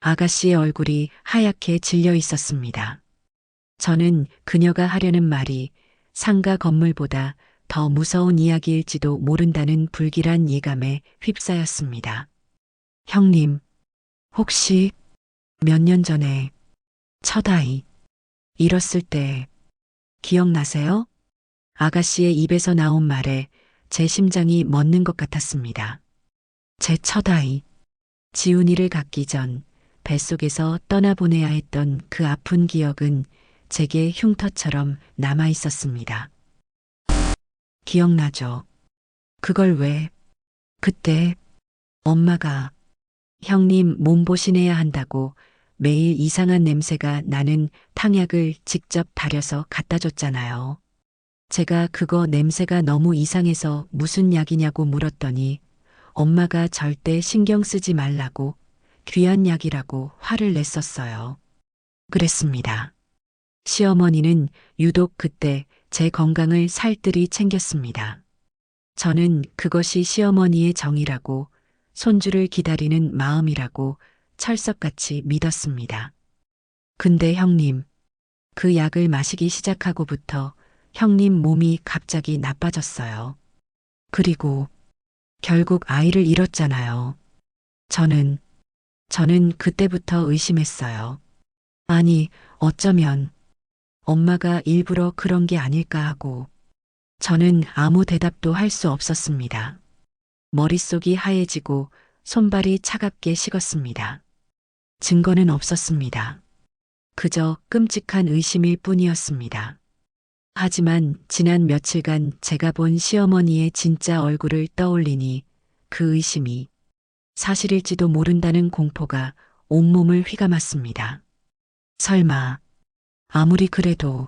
아가씨의 얼굴이 하얗게 질려 있었습니다. 저는 그녀가 하려는 말이 상가 건물보다 더 무서운 이야기일지도 모른다는 불길한 예감에 휩싸였습니다. 형님, 혹시 몇 년 전에 첫 아이 잃었을 때 기억나세요? 아가씨의 입에서 나온 말에 제 심장이 멎는 것 같았습니다. 제 첫 아이, 지훈이를 갖기 전 뱃속에서 떠나보내야 했던 그 아픈 기억은 제게 흉터처럼 남아 있었습니다. 기억나죠? 그걸 왜? 그때 엄마가 형님 몸보신해야 한다고 매일 이상한 냄새가 나는 탕약을 직접 달여서 갖다 줬잖아요. 제가 그거 냄새가 너무 이상해서 무슨 약이냐고 물었더니 엄마가 절대 신경 쓰지 말라고 귀한 약이라고 화를 냈었어요. 그랬습니다. 시어머니는 유독 그때 제 건강을 살뜰히 챙겼습니다. 저는 그것이 시어머니의 정이라고 손주를 기다리는 마음이라고 철석같이 믿었습니다. 근데 형님, 그 약을 마시기 시작하고부터 형님 몸이 갑자기 나빠졌어요. 그리고 결국 아이를 잃었잖아요. 저는, 저는 그때부터 의심했어요. 아니, 어쩌면 엄마가 일부러 그런 게 아닐까 하고 저는 아무 대답도 할 수 없었습니다. 머릿속이 하얘지고 손발이 차갑게 식었습니다. 증거는 없었습니다. 그저 끔찍한 의심일 뿐이었습니다. 하지만 지난 며칠간 제가 본 시어머니의 진짜 얼굴을 떠올리니 그 의심이 사실일지도 모른다는 공포가 온몸을 휘감았습니다. 설마 아무리 그래도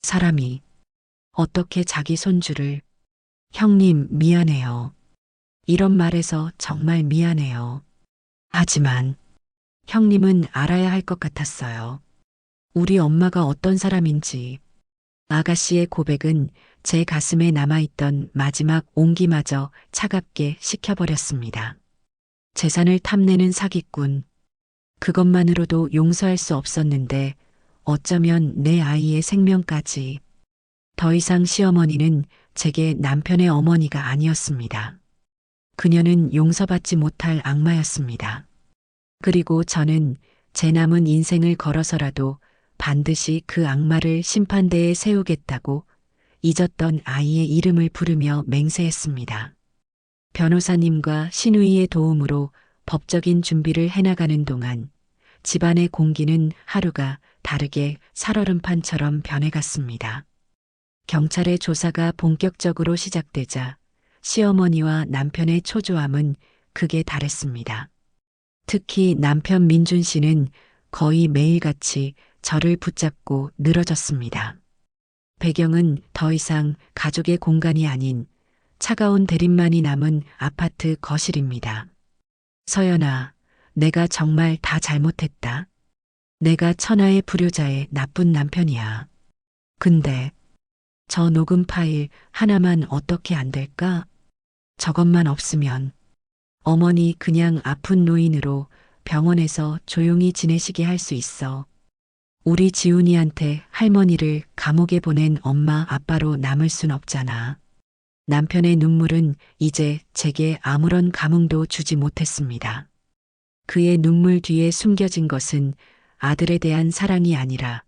사람이 어떻게 자기 손주를 형님 미안해요. 이런 말에서 정말 미안해요. 하지만 형님은 알아야 할 것 같았어요. 우리 엄마가 어떤 사람인지. 아가씨의 고백은 제 가슴에 남아있던 마지막 온기마저 차갑게 식혀버렸습니다. 재산을 탐내는 사기꾼. 그것만으로도 용서할 수 없었는데 어쩌면 내 아이의 생명까지. 더 이상 시어머니는 제게 남편의 어머니가 아니었습니다. 그녀는 용서받지 못할 악마였습니다. 그리고 저는 제 남은 인생을 걸어서라도 반드시 그 악마를 심판대에 세우겠다고 잊었던 아이의 이름을 부르며 맹세했습니다. 변호사님과 신우이의 도움으로 법적인 준비를 해나가는 동안 집안의 공기는 하루가 다르게 살얼음판처럼 변해갔습니다. 경찰의 조사가 본격적으로 시작되자 시어머니와 남편의 초조함은 극에 달했습니다. 특히 남편 민준 씨는 거의 매일같이 저를 붙잡고 늘어졌습니다. 배경은 더 이상 가족의 공간이 아닌 차가운 대립만이 남은 아파트 거실입니다. 서연아, 내가 정말 다 잘못했다. 내가 천하의 불효자의 나쁜 남편이야. 근데 저 녹음 파일 하나만 어떻게 안 될까? 저것만 없으면 어머니 그냥 아픈 노인으로 병원에서 조용히 지내시게 할 수 있어. 우리 지훈이한테 할머니를 감옥에 보낸 엄마 아빠로 남을 순 없잖아. 남편의 눈물은 이제 제게 아무런 감흥도 주지 못했습니다. 그의 눈물 뒤에 숨겨진 것은 아들에 대한 사랑이 아니라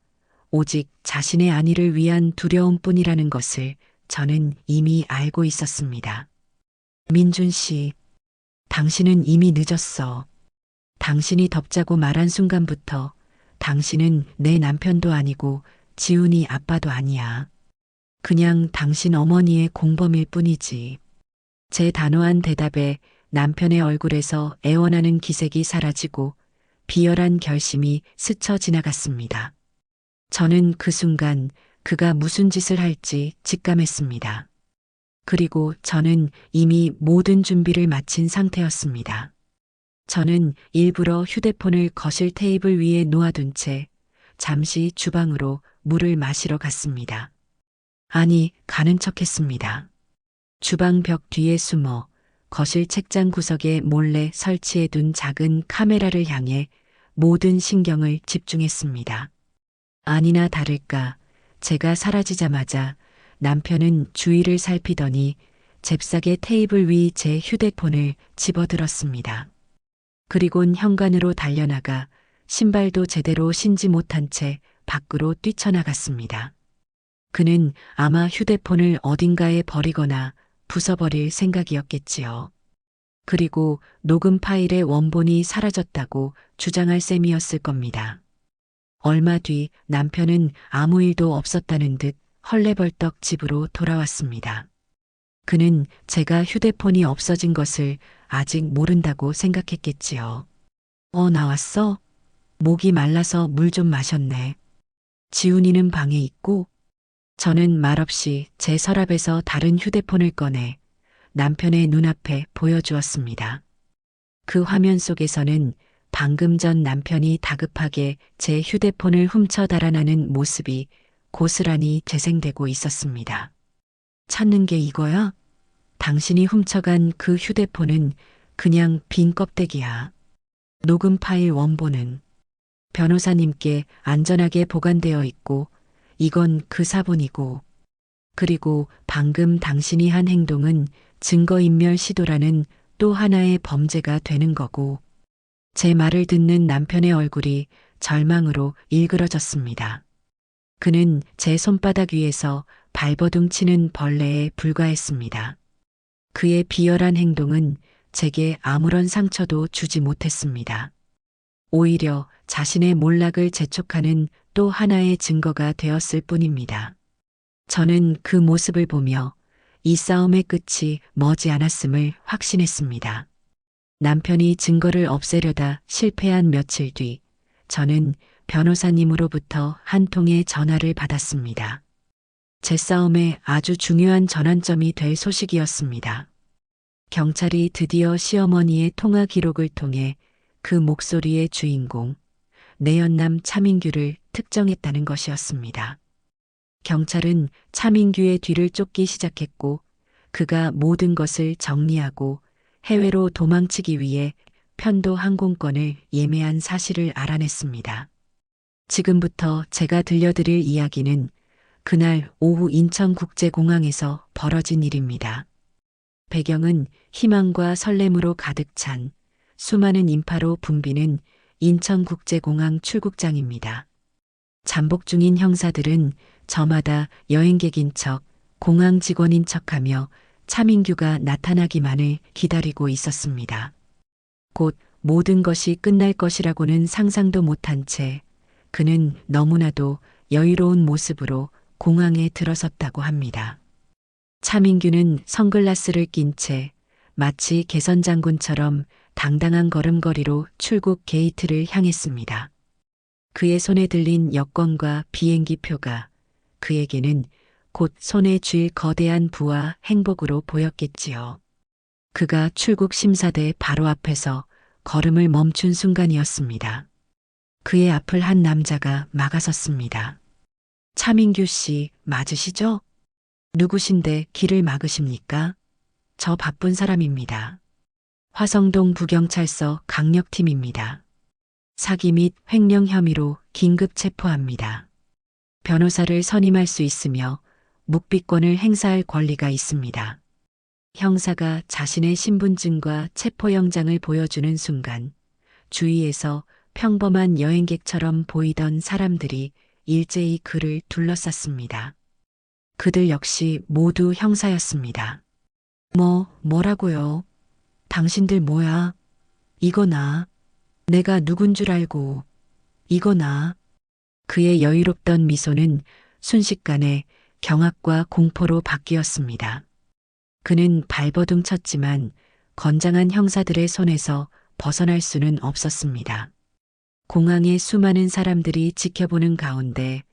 오직 자신의 안위를 위한 두려움뿐이라는 것을 저는 이미 알고 있었습니다. 민준 씨, 당신은 이미 늦었어. 당신이 덮자고 말한 순간부터 당신은 내 남편도 아니고 지훈이 아빠도 아니야. 그냥 당신 어머니의 공범일 뿐이지. 제 단호한 대답에 남편의 얼굴에서 애원하는 기색이 사라지고 비열한 결심이 스쳐 지나갔습니다. 저는 그 순간 그가 무슨 짓을 할지 직감했습니다. 그리고 저는 이미 모든 준비를 마친 상태였습니다. 저는 일부러 휴대폰을 거실 테이블 위에 놓아둔 채 잠시 주방으로 물을 마시러 갔습니다. 아니, 가는 척했습니다. 주방 벽 뒤에 숨어 거실 책장 구석에 몰래 설치해둔 작은 카메라를 향해 모든 신경을 집중했습니다. 아니나 다를까 제가 사라지자마자 남편은 주위를 살피더니 잽싸게 테이블 위 제 휴대폰을 집어들었습니다. 그리곤 현관으로 달려나가 신발도 제대로 신지 못한 채 밖으로 뛰쳐나갔습니다. 그는 아마 휴대폰을 어딘가에 버리거나 부숴버릴 생각이었겠지요. 그리고 녹음 파일의 원본이 사라졌다고 주장할 셈이었을 겁니다. 얼마 뒤 남편은 아무 일도 없었다는 듯 헐레벌떡 집으로 돌아왔습니다. 그는 제가 휴대폰이 없어진 것을 아직 모른다고 생각했겠지요. 나왔어? 목이 말라서 물 좀 마셨네. 지훈이는 방에 있고 저는 말없이 제 서랍에서 다른 휴대폰을 꺼내 남편의 눈앞에 보여주었습니다. 그 화면 속에서는 방금 전 남편이 다급하게 제 휴대폰을 훔쳐 달아나는 모습이 고스란히 재생되고 있었습니다. 찾는 게 이거야? 당신이 훔쳐간 그 휴대폰은 그냥 빈 껍데기야. 녹음 파일 원본은 변호사님께 안전하게 보관되어 있고 이건 그 사본이고 그리고 방금 당신이 한 행동은 증거인멸 시도라는 또 하나의 범죄가 되는 거고, 제 말을 듣는 남편의 얼굴이 절망으로 일그러졌습니다. 그는 제 손바닥 위에서 발버둥 치는 벌레에 불과했습니다. 그의 비열한 행동은 제게 아무런 상처도 주지 못했습니다. 오히려 자신의 몰락을 재촉하는 또 하나의 증거가 되었을 뿐입니다. 저는 그 모습을 보며 이 싸움의 끝이 머지 않았음을 확신했습니다. 남편이 증거를 없애려다 실패한 며칠 뒤, 저는 변호사님으로부터 한 통의 전화를 받았습니다. 제 싸움에 아주 중요한 전환점이 될 소식이었습니다. 경찰이 드디어 시어머니의 통화 기록을 통해 그 목소리의 주인공, 내연남 차민규를 특정했다는 것이었습니다. 경찰은 차민규의 뒤를 쫓기 시작했고, 그가 모든 것을 정리하고 해외로 도망치기 위해 편도 항공권을 예매한 사실을 알아냈습니다. 지금부터 제가 들려드릴 이야기는 그날 오후 인천국제공항에서 벌어진 일입니다. 배경은 희망과 설렘으로 가득 찬 수많은 인파로 붐비는 인천국제공항 출국장입니다. 잠복 중인 형사들은 저마다 여행객인 척, 공항 직원인 척하며 차민규가 나타나기만을 기다리고 있었습니다. 곧 모든 것이 끝날 것이라고는 상상도 못한 채 그는 너무나도 여유로운 모습으로 공항에 들어섰다고 합니다. 차민규는 선글라스를 낀 채 마치 개선장군처럼 당당한 걸음걸이로 출국 게이트를 향했습니다. 그의 손에 들린 여권과 비행기 표가 그에게는 곧 손에 쥘 거대한 부와 행복으로 보였겠지요. 그가 출국 심사대 바로 앞에서 걸음을 멈춘 순간이었습니다. 그의 앞을 한 남자가 막아섰습니다. 차민규 씨 맞으시죠? 누구신데 길을 막으십니까? 저 바쁜 사람입니다. 화성동 부경찰서 강력팀입니다. 사기 및 횡령 혐의로 긴급 체포합니다. 변호사를 선임할 수 있으며 묵비권을 행사할 권리가 있습니다. 형사가 자신의 신분증과 체포영장을 보여주는 순간 주위에서 평범한 여행객처럼 보이던 사람들이 일제히 그를 둘러쌌습니다. 그들 역시 모두 형사였습니다. 뭐라고요? 당신들 뭐야? 이거 나. 내가 누군 줄 알고. 이거 나. 그의 여유롭던 미소는 순식간에 경악과 공포로 바뀌었습니다. 그는 발버둥 쳤지만 건장한 형사들의 손에서 벗어날 수는 없었습니다. 공항의 수많은 사람들이 지켜보는 가운데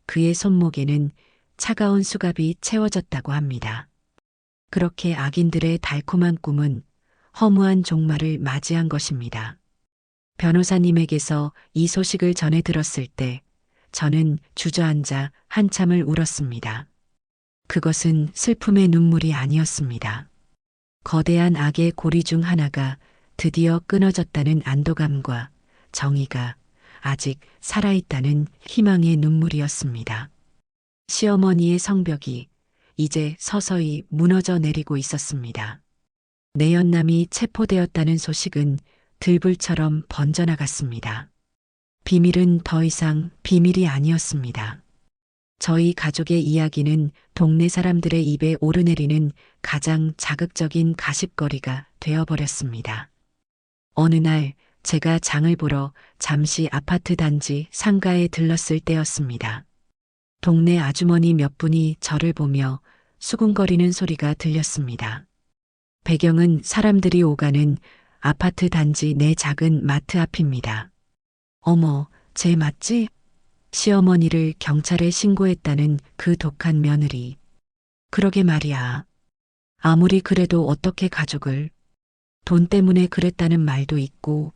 그의 손목에는 차가운 수갑이 채워졌다고 합니다. 그렇게 악인들의 달콤한 꿈은 허무한 종말을 맞이한 것입니다. 변호사님에게서 이 소식을 전해 들었을 때 저는 주저앉아 한참을 울었습니다. 그것은 슬픔의 눈물이 아니었습니다. 거대한 악의 고리 중 하나가 드디어 끊어졌다는 안도감과 정의가 아직 살아있다는 희망의 눈물이었습니다. 시어머니의 성벽이 이제 서서히 무너져 내리고 있었습니다. 내연남이 체포되었다는 소식은 들불처럼 번져나갔습니다. 비밀은 더 이상 비밀이 아니었습니다. 저희 가족의 이야기는 동네 사람들의 입에 오르내리는 가장 자극적인 가십거리가 되어버렸습니다. 어느 날 제가 장을 보러 잠시 아파트 단지 상가에 들렀을 때였습니다. 동네 아주머니 몇 분이 저를 보며 수군거리는 소리가 들렸습니다. 배경은 사람들이 오가는 아파트 단지 내 작은 마트 앞입니다. 어머, 쟤 맞지? 시어머니를 경찰에 신고했다는 그 독한 며느리. 그러게 말이야. 아무리 그래도 어떻게 가족을. 돈 때문에 그랬다는 말도 있고.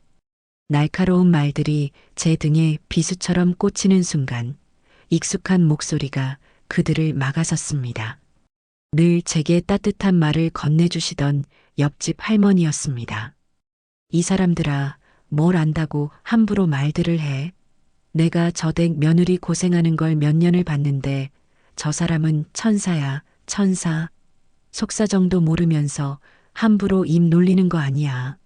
날카로운 말들이 제 등에 비수처럼 꽂히는 순간 익숙한 목소리가 그들을 막아섰습니다. 늘 제게 따뜻한 말을 건네주시던 옆집 할머니였습니다. 이 사람들아, 뭘 안다고 함부로 말들을 해. 내가 저댁 며느리 고생하는 걸 몇 년을 봤는데 저 사람은 천사야, 천사. 속사정도 모르면서 함부로 입 놀리는 거 아니야.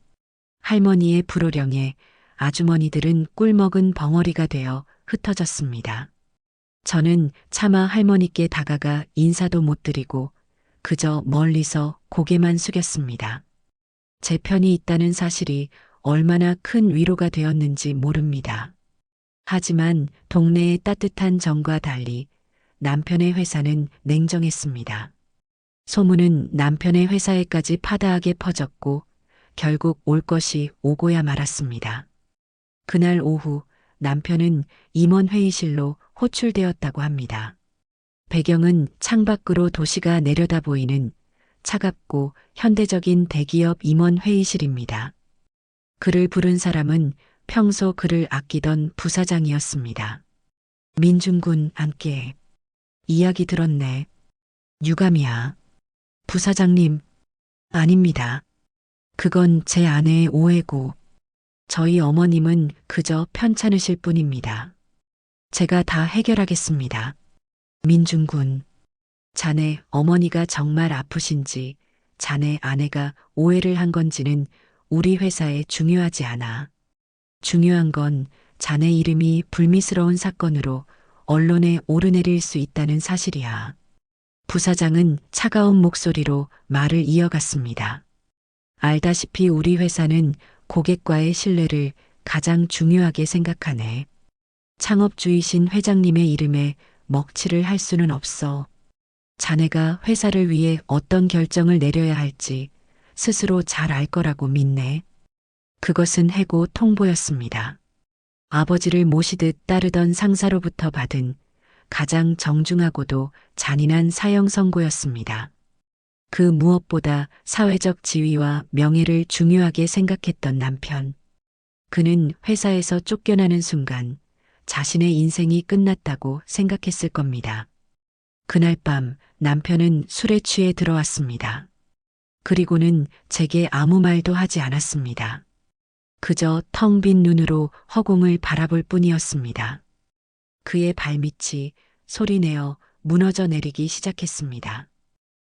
할머니의 불호령에 아주머니들은 꿀먹은 벙어리가 되어 흩어졌습니다. 저는 차마 할머니께 다가가 인사도 못 드리고 그저 멀리서 고개만 숙였습니다. 제 편이 있다는 사실이 얼마나 큰 위로가 되었는지 모릅니다. 하지만 동네의 따뜻한 정과 달리 남편의 회사는 냉정했습니다. 소문은 남편의 회사에까지 파다하게 퍼졌고 결국 올 것이 오고야 말았습니다. 그날 오후 남편은 임원 회의실로 호출되었다고 합니다. 배경은 창밖으로 도시가 내려다 보이는 차갑고 현대적인 대기업 임원 회의실입니다. 그를 부른 사람은 평소 그를 아끼던 부사장이었습니다. 민중군 함께 이야기 들었네. 유감이야. 부사장님, 아닙니다. 그건 제 아내의 오해고 저희 어머님은 그저 편찮으실 뿐입니다. 제가 다 해결하겠습니다. 민중군, 자네 어머니가 정말 아프신지 자네 아내가 오해를 한 건지는 우리 회사에 중요하지 않아. 중요한 건 자네 이름이 불미스러운 사건으로 언론에 오르내릴 수 있다는 사실이야. 부사장은 차가운 목소리로 말을 이어갔습니다. 알다시피 우리 회사는 고객과의 신뢰를 가장 중요하게 생각하네. 창업주이신 회장님의 이름에 먹칠을 할 수는 없어. 자네가 회사를 위해 어떤 결정을 내려야 할지 스스로 잘 알 거라고 믿네. 그것은 해고 통보였습니다. 아버지를 모시듯 따르던 상사로부터 받은 가장 정중하고도 잔인한 사형 선고였습니다. 그 무엇보다 사회적 지위와 명예를 중요하게 생각했던 남편. 그는 회사에서 쫓겨나는 순간 자신의 인생이 끝났다고 생각했을 겁니다. 그날 밤 남편은 술에 취해 들어왔습니다. 그리고는 제게 아무 말도 하지 않았습니다. 그저 텅 빈 눈으로 허공을 바라볼 뿐이었습니다. 그의 발밑이 소리내어 무너져 내리기 시작했습니다.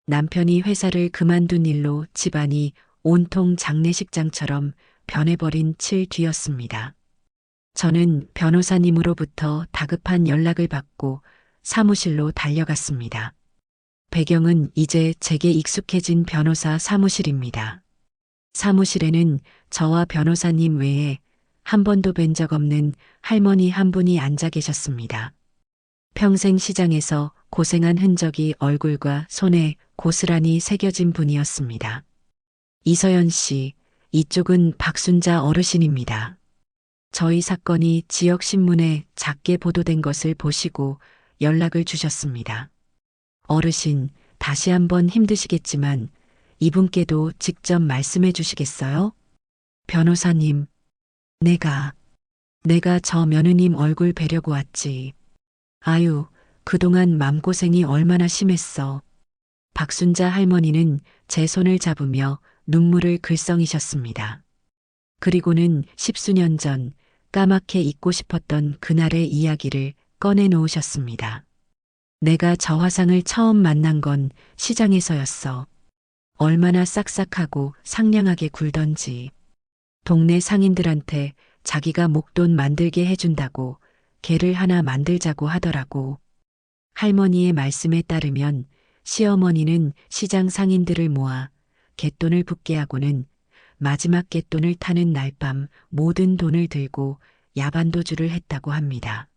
남편이 회사를 그만둔 일로 집안이 온통 장례식장처럼 변해버린 7 뒤였습니다. 저는 변호사님으로부터 다급한 연락을 받고 사무실로 달려갔습니다. 배경은 이제 제게 익숙해진 변호사 사무실입니다. 사무실에는 저와 변호사님 외에 한 번도 뵌 적 없는 할머니 한 분이 앉아 계셨습니다. 평생 시장에서 고생한 흔적이 얼굴과 손에 고스란히 새겨진 분이었습니다. 이서연 씨, 이쪽은 박순자 어르신입니다. 저희 사건이 지역신문에 작게 보도된 것을 보시고 연락을 주셨습니다. 어르신, 다시 한번 힘드시겠지만 이분께도 직접 말씀해 주시겠어요? 변호사님, 내가 저 며느님 얼굴 뵈려고 왔지. 아유, 그동안 맘고생이 얼마나 심했어. 박순자 할머니는 제 손을 잡으며 눈물을 글썽이셨습니다. 그리고는 10수년 전 까맣게 잊고 싶었던 그날의 이야기를 꺼내 놓으셨습니다. 내가 저 화상을 처음 만난 건 시장에서였어. 얼마나 싹싹하고 상냥하게 굴던지. 동네 상인들한테 자기가 목돈 만들게 해준다고 개를 하나 만들자고 하더라고. 할머니의 말씀에 따르면 시어머니는 시장 상인들을 모아 갯돈을 붓게 하고는 마지막 갯돈을 타는 날 밤 모든 돈을 들고 야반도주를 했다고 합니다.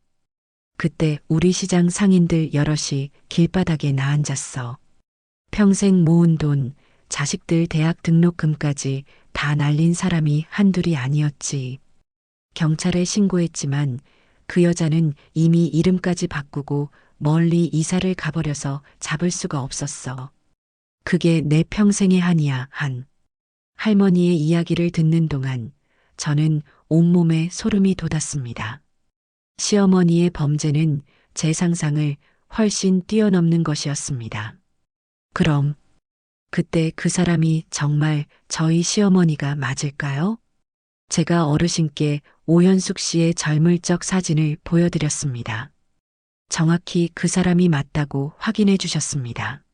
그때 우리 시장 상인들 여럿이 길바닥에 나앉았어. 평생 모은 돈, 자식들 대학 등록금까지 다 날린 사람이 한둘이 아니었지. 경찰에 신고했지만 그 여자는 이미 이름까지 바꾸고 멀리 이사를 가버려서 잡을 수가 없었어. 그게 내 평생의 한이야, 한. 할머니의 이야기를 듣는 동안 저는 온몸에 소름이 돋았습니다. 시어머니의 범죄는 제 상상을 훨씬 뛰어넘는 것이었습니다. 그럼 그때 그 사람이 정말 저희 시어머니가 맞을까요? 제가 어르신께 오현숙 씨의 젊을 적 사진을 보여드렸습니다. 정확히 그 사람이 맞다고 확인해 주셨습니다.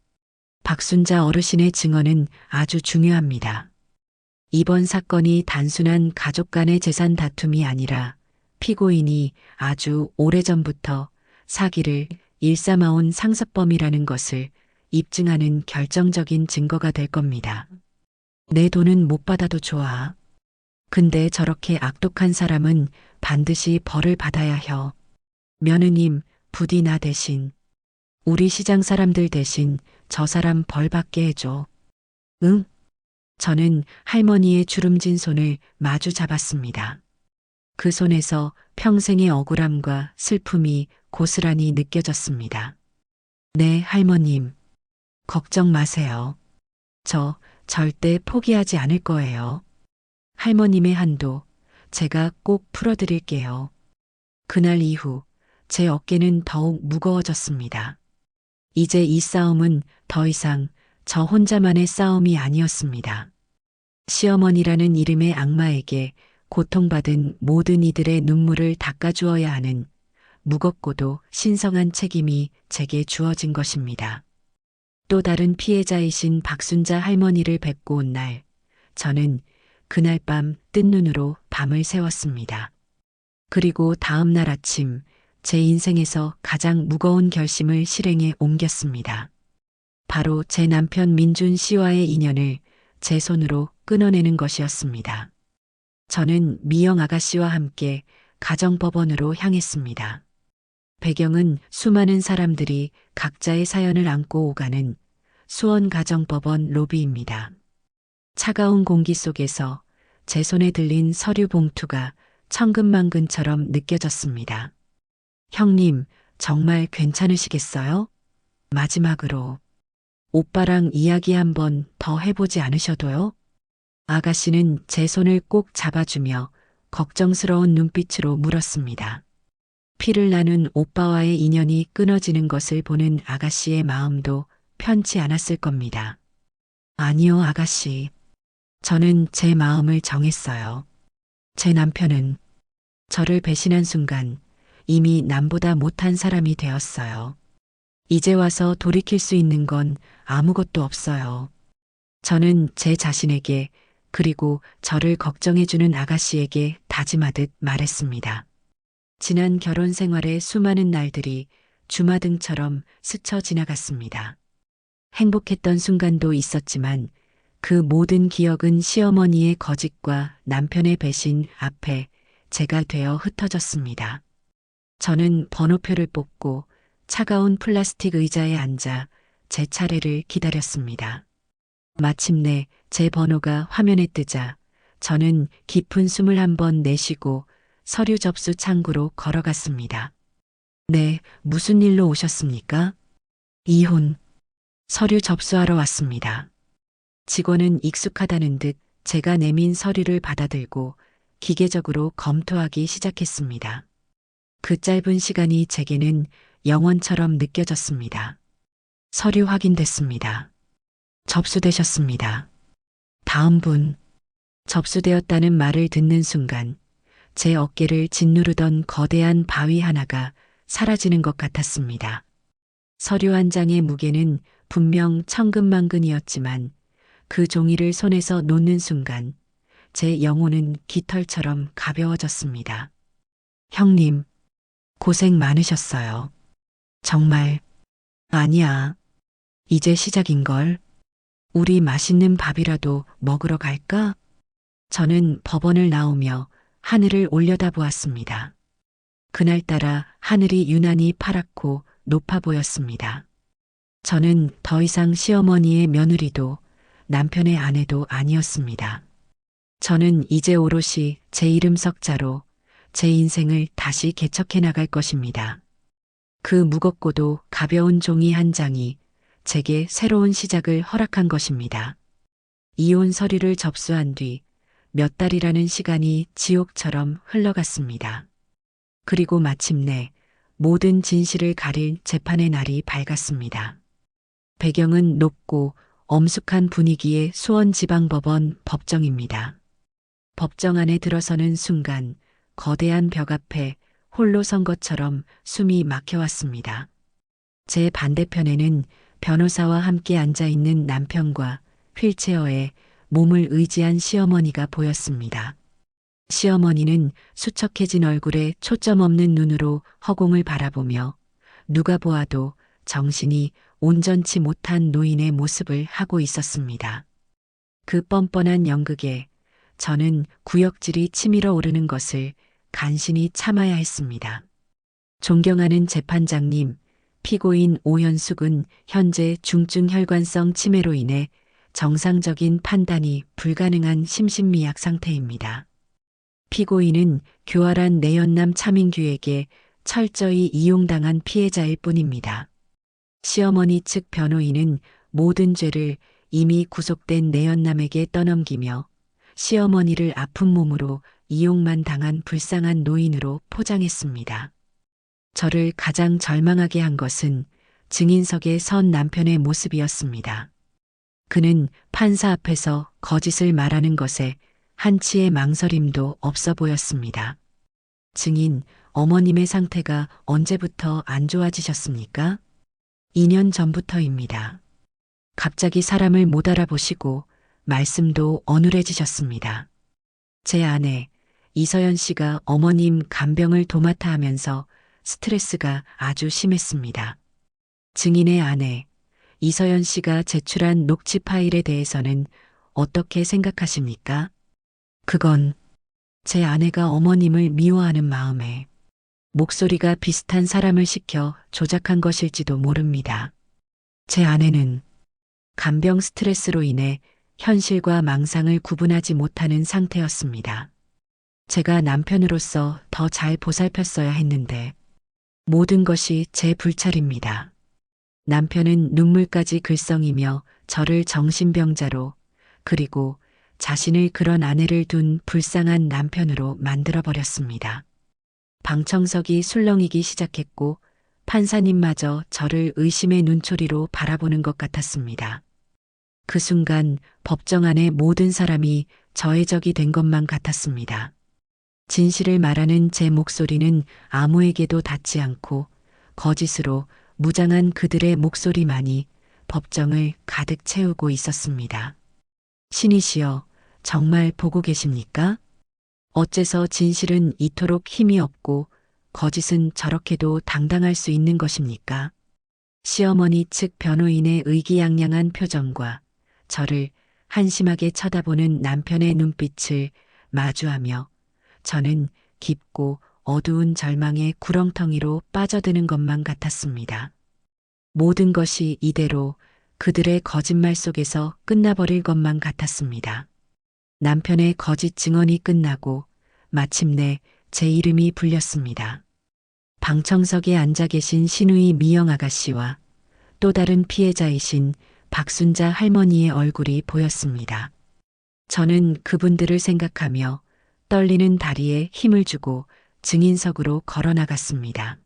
박순자 어르신의 증언은 아주 중요합니다. 이번 사건이 단순한 가족 간의 재산 다툼이 아니라 피고인이 아주 오래전부터 사기를 일삼아온 상습범이라는 것을 입증하는 결정적인 증거가 될 겁니다. 내 돈은 못 받아도 좋아. 근데 저렇게 악독한 사람은 반드시 벌을 받아야 혀. 며느님, 부디 나 대신, 우리 시장 사람들 대신 저 사람 벌 받게 해줘. 응? 저는 할머니의 주름진 손을 마주 잡았습니다. 그 손에서 평생의 억울함과 슬픔이 고스란히 느껴졌습니다. 네, 할머님. 걱정 마세요. 저 절대 포기하지 않을 거예요. 할머님의 한도 제가 꼭 풀어드릴게요. 그날 이후 제 어깨는 더욱 무거워졌습니다. 이제 이 싸움은 더 이상 저 혼자만의 싸움이 아니었습니다. 시어머니라는 이름의 악마에게 고통받은 모든 이들의 눈물을 닦아주어야 하는 무겁고도 신성한 책임이 제게 주어진 것입니다. 또 다른 피해자이신 박순자 할머니를 뵙고 온 날, 저는 그날 밤 뜬 눈으로 밤을 새웠습니다. 그리고 다음 날 아침, 제 인생에서 가장 무거운 결심을 실행에 옮겼습니다. 바로 제 남편 민준 씨와의 인연을 제 손으로 끊어내는 것이었습니다. 저는 미영 아가씨와 함께 가정법원으로 향했습니다. 배경은 수많은 사람들이 각자의 사연을 안고 오가는 수원가정법원 로비입니다. 차가운 공기 속에서 제 손에 들린 서류 봉투가 천근만근처럼 느껴졌습니다. 형님, 정말 괜찮으시겠어요? 마지막으로 오빠랑 이야기 한번 더 해보지 않으셔도요? 아가씨는 제 손을 꼭 잡아주며 걱정스러운 눈빛으로 물었습니다. 피를 나눈 오빠와의 인연이 끊어지는 것을 보는 아가씨의 마음도 편치 않았을 겁니다. 아니요, 아가씨. 저는 제 마음을 정했어요. 제 남편은 저를 배신한 순간 이미 남보다 못한 사람이 되었어요. 이제 와서 돌이킬 수 있는 건 아무것도 없어요. 저는 제 자신에게 그리고 저를 걱정해주는 아가씨에게 다짐하듯 말했습니다. 지난 결혼 생활의 수많은 날들이 주마등처럼 스쳐 지나갔습니다. 행복했던 순간도 있었지만 그 모든 기억은 시어머니의 거짓과 남편의 배신 앞에 제가 되어 흩어졌습니다. 저는 번호표를 뽑고 차가운 플라스틱 의자에 앉아 제 차례를 기다렸습니다. 마침내 제 번호가 화면에 뜨자 저는 깊은 숨을 한번 내쉬고 서류 접수 창구로 걸어갔습니다. 네, 무슨 일로 오셨습니까? 이혼. 서류 접수하러 왔습니다. 직원은 익숙하다는 듯 제가 내민 서류를 받아들고 기계적으로 검토하기 시작했습니다. 그 짧은 시간이 제게는 영원처럼 느껴졌습니다. 서류 확인됐습니다. 접수되셨습니다. 다음 분. 접수되었다는 말을 듣는 순간 제 어깨를 짓누르던 거대한 바위 하나가 사라지는 것 같았습니다. 서류 한 장의 무게는 분명 천근만근이었지만 그 종이를 손에서 놓는 순간 제 영혼은 깃털처럼 가벼워졌습니다. 형님, 고생 많으셨어요. 정말. 아니야. 이제 시작인걸. 우리 맛있는 밥이라도 먹으러 갈까? 저는 법원을 나오며 하늘을 올려다보았습니다. 그날따라 하늘이 유난히 파랗고 높아 보였습니다. 저는 더 이상 시어머니의 며느리도 남편의 아내도 아니었습니다. 저는 이제 오롯이 제 이름 석자로 제 인생을 다시 개척해 나갈 것입니다. 그 무겁고도 가벼운 종이 한 장이 제게 새로운 시작을 허락한 것입니다. 이혼 서류를 접수한 뒤 몇 달이라는 시간이 지옥처럼 흘러갔습니다. 그리고 마침내 모든 진실을 가릴 재판의 날이 밝았습니다. 배경은 높고 엄숙한 분위기의 수원지방법원 법정입니다. 법정 안에 들어서는 순간 거대한 벽 앞에 홀로 선 것처럼 숨이 막혀왔습니다. 제 반대편에는 변호사와 함께 앉아 있는 남편과 휠체어에 몸을 의지한 시어머니가 보였습니다. 시어머니는 수척해진 얼굴에 초점 없는 눈으로 허공을 바라보며 누가 보아도 정신이 온전치 못한 노인의 모습을 하고 있었습니다. 그 뻔뻔한 연극에 저는 구역질이 치밀어 오르는 것을 간신히 참아야 했습니다. 존경하는 재판장님, 피고인 오현숙은 현재 중증 혈관성 치매로 인해 정상적인 판단이 불가능한 심신미약 상태입니다. 피고인은 교활한 내연남 차민규에게 철저히 이용당한 피해자일 뿐입니다. 시어머니 측 변호인은 모든 죄를 이미 구속된 내연남에게 떠넘기며 시어머니를 아픈 몸으로 이용만 당한 불쌍한 노인으로 포장했습니다. 저를 가장 절망하게 한 것은 증인석에 선 남편의 모습이었습니다. 그는 판사 앞에서 거짓을 말하는 것에 한치의 망설임도 없어 보였습니다. 증인, 어머님의 상태가 언제부터 안 좋아지셨습니까? 2년 전부터입니다. 갑자기 사람을 못 알아보시고 말씀도 어눌해지셨습니다. 제 아내, 이서연 씨가 어머님 간병을 도맡아 하면서 스트레스가 아주 심했습니다. 증인의 아내, 이서연 씨가 제출한 녹취 파일에 대해서는 어떻게 생각하십니까? 그건 제 아내가 어머님을 미워하는 마음에 목소리가 비슷한 사람을 시켜 조작한 것일지도 모릅니다. 제 아내는 간병 스트레스로 인해 현실과 망상을 구분하지 못하는 상태였습니다. 제가 남편으로서 더 잘 보살폈어야 했는데 모든 것이 제 불찰입니다. 남편은 눈물까지 글썽이며 저를 정신병자로 그리고 자신을 그런 아내를 둔 불쌍한 남편으로 만들어버렸습니다. 방청석이 술렁이기 시작했고 판사님마저 저를 의심의 눈초리로 바라보는 것 같았습니다. 그 순간 법정 안의 모든 사람이 저의 적이 된 것만 같았습니다. 진실을 말하는 제 목소리는 아무에게도 닿지 않고 거짓으로 무장한 그들의 목소리만이 법정을 가득 채우고 있었습니다. 신이시여, 정말 보고 계십니까? 어째서 진실은 이토록 힘이 없고 거짓은 저렇게도 당당할 수 있는 것입니까? 시어머니 측 변호인의 의기양양한 표정과 저를 한심하게 쳐다보는 남편의 눈빛을 마주하며 저는 깊고 어두운 절망의 구렁텅이로 빠져드는 것만 같았습니다. 모든 것이 이대로 그들의 거짓말 속에서 끝나버릴 것만 같았습니다. 남편의 거짓 증언이 끝나고 마침내 제 이름이 불렸습니다. 방청석에 앉아 계신 신우이 미영 아가씨와 또 다른 피해자이신 박순자 할머니의 얼굴이 보였습니다. 저는 그분들을 생각하며 떨리는 다리에 힘을 주고 증인석으로 걸어나갔습니다.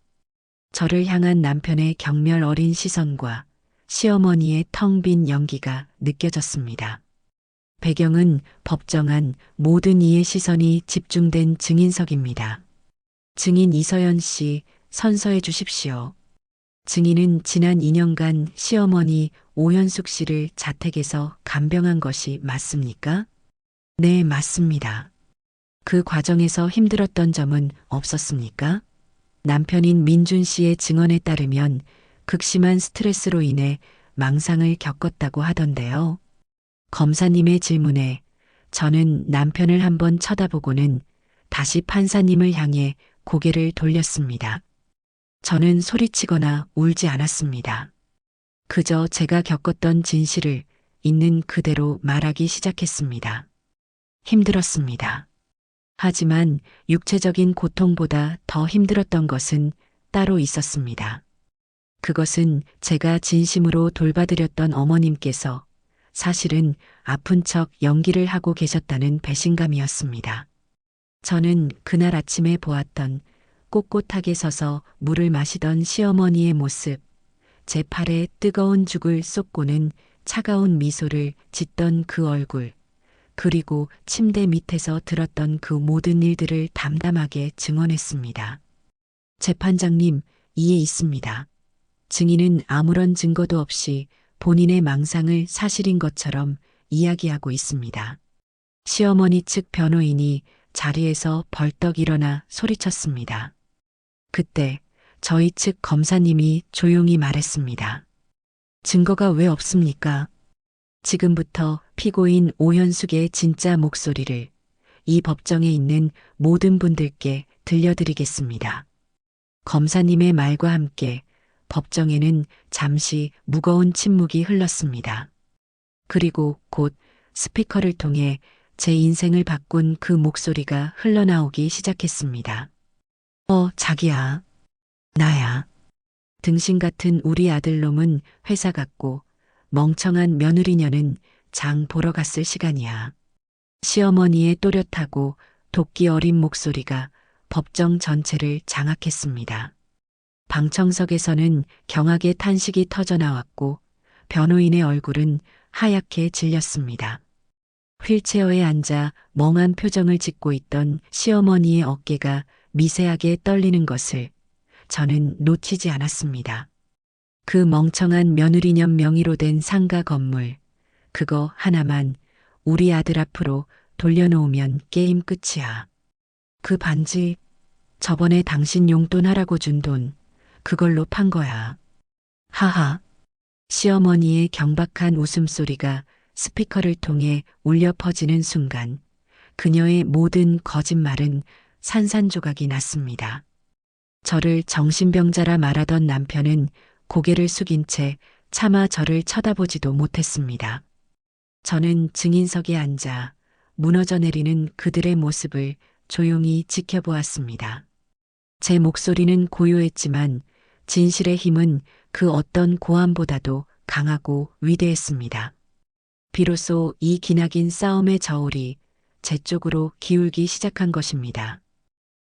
저를 향한 남편의 경멸 어린 시선과 시어머니의 텅 빈 연기가 느껴졌습니다. 배경은 법정 안 모든 이의 시선이 집중된 증인석입니다. 증인 이서연 씨, 선서해 주십시오. 증인은 지난 2년간 시어머니 오현숙 씨를 자택에서 간병한 것이 맞습니까? 네, 맞습니다. 그 과정에서 힘들었던 점은 없었습니까? 남편인 민준 씨의 증언에 따르면 극심한 스트레스로 인해 망상을 겪었다고 하던데요. 검사님의 질문에 저는 남편을 한번 쳐다보고는 다시 판사님을 향해 고개를 돌렸습니다. 저는 소리치거나 울지 않았습니다. 그저 제가 겪었던 진실을 있는 그대로 말하기 시작했습니다. 힘들었습니다. 하지만 육체적인 고통보다 더 힘들었던 것은 따로 있었습니다. 그것은 제가 진심으로 돌봐드렸던 어머님께서 사실은 아픈 척 연기를 하고 계셨다는 배신감이었습니다. 저는 그날 아침에 보았던 꼿꼿하게 서서 물을 마시던 시어머니의 모습, 제 팔에 뜨거운 죽을 쏟고는 차가운 미소를 짓던 그 얼굴, 그리고 침대 밑에서 들었던 그 모든 일들을 담담하게 증언했습니다. 재판장님, 이에 있습니다. 증인은 아무런 증거도 없이 본인의 망상을 사실인 것처럼 이야기하고 있습니다. 시어머니 측 변호인이 자리에서 벌떡 일어나 소리쳤습니다. 그때 저희 측 검사님이 조용히 말했습니다. 증거가 왜 없습니까? 지금부터 피고인 오현숙의 진짜 목소리를 이 법정에 있는 모든 분들께 들려드리겠습니다. 검사님의 말과 함께 법정에는 잠시 무거운 침묵이 흘렀습니다. 그리고 곧 스피커를 통해 제 인생을 바꾼 그 목소리가 흘러나오기 시작했습니다. 자기야. 나야. 등신 같은 우리 아들놈은 회사 갔고 멍청한 며느리녀는 장 보러 갔을 시간이야. 시어머니의 또렷하고 도끼 어린 목소리가 법정 전체를 장악했습니다. 방청석에서는 경악의 탄식이 터져나왔고 변호인의 얼굴은 하얗게 질렸습니다. 휠체어에 앉아 멍한 표정을 짓고 있던 시어머니의 어깨가 미세하게 떨리는 것을 저는 놓치지 않았습니다. 그 멍청한 며느리년 명의로 된 상가 건물, 그거 하나만 우리 아들 앞으로 돌려놓으면 게임 끝이야. 그 반지, 저번에 당신 용돈 하라고 준 돈, 그걸로 판 거야. 하하. 시어머니의 경박한 웃음소리가 스피커를 통해 울려 퍼지는 순간 그녀의 모든 거짓말은 산산조각이 났습니다. 저를 정신병자라 말하던 남편은 고개를 숙인 채 차마 저를 쳐다보지도 못했습니다. 저는 증인석에 앉아 무너져 내리는 그들의 모습을 조용히 지켜보았습니다. 제 목소리는 고요했지만 진실의 힘은 그 어떤 고함보다도 강하고 위대했습니다. 비로소 이 기나긴 싸움의 저울이 제 쪽으로 기울기 시작한 것입니다.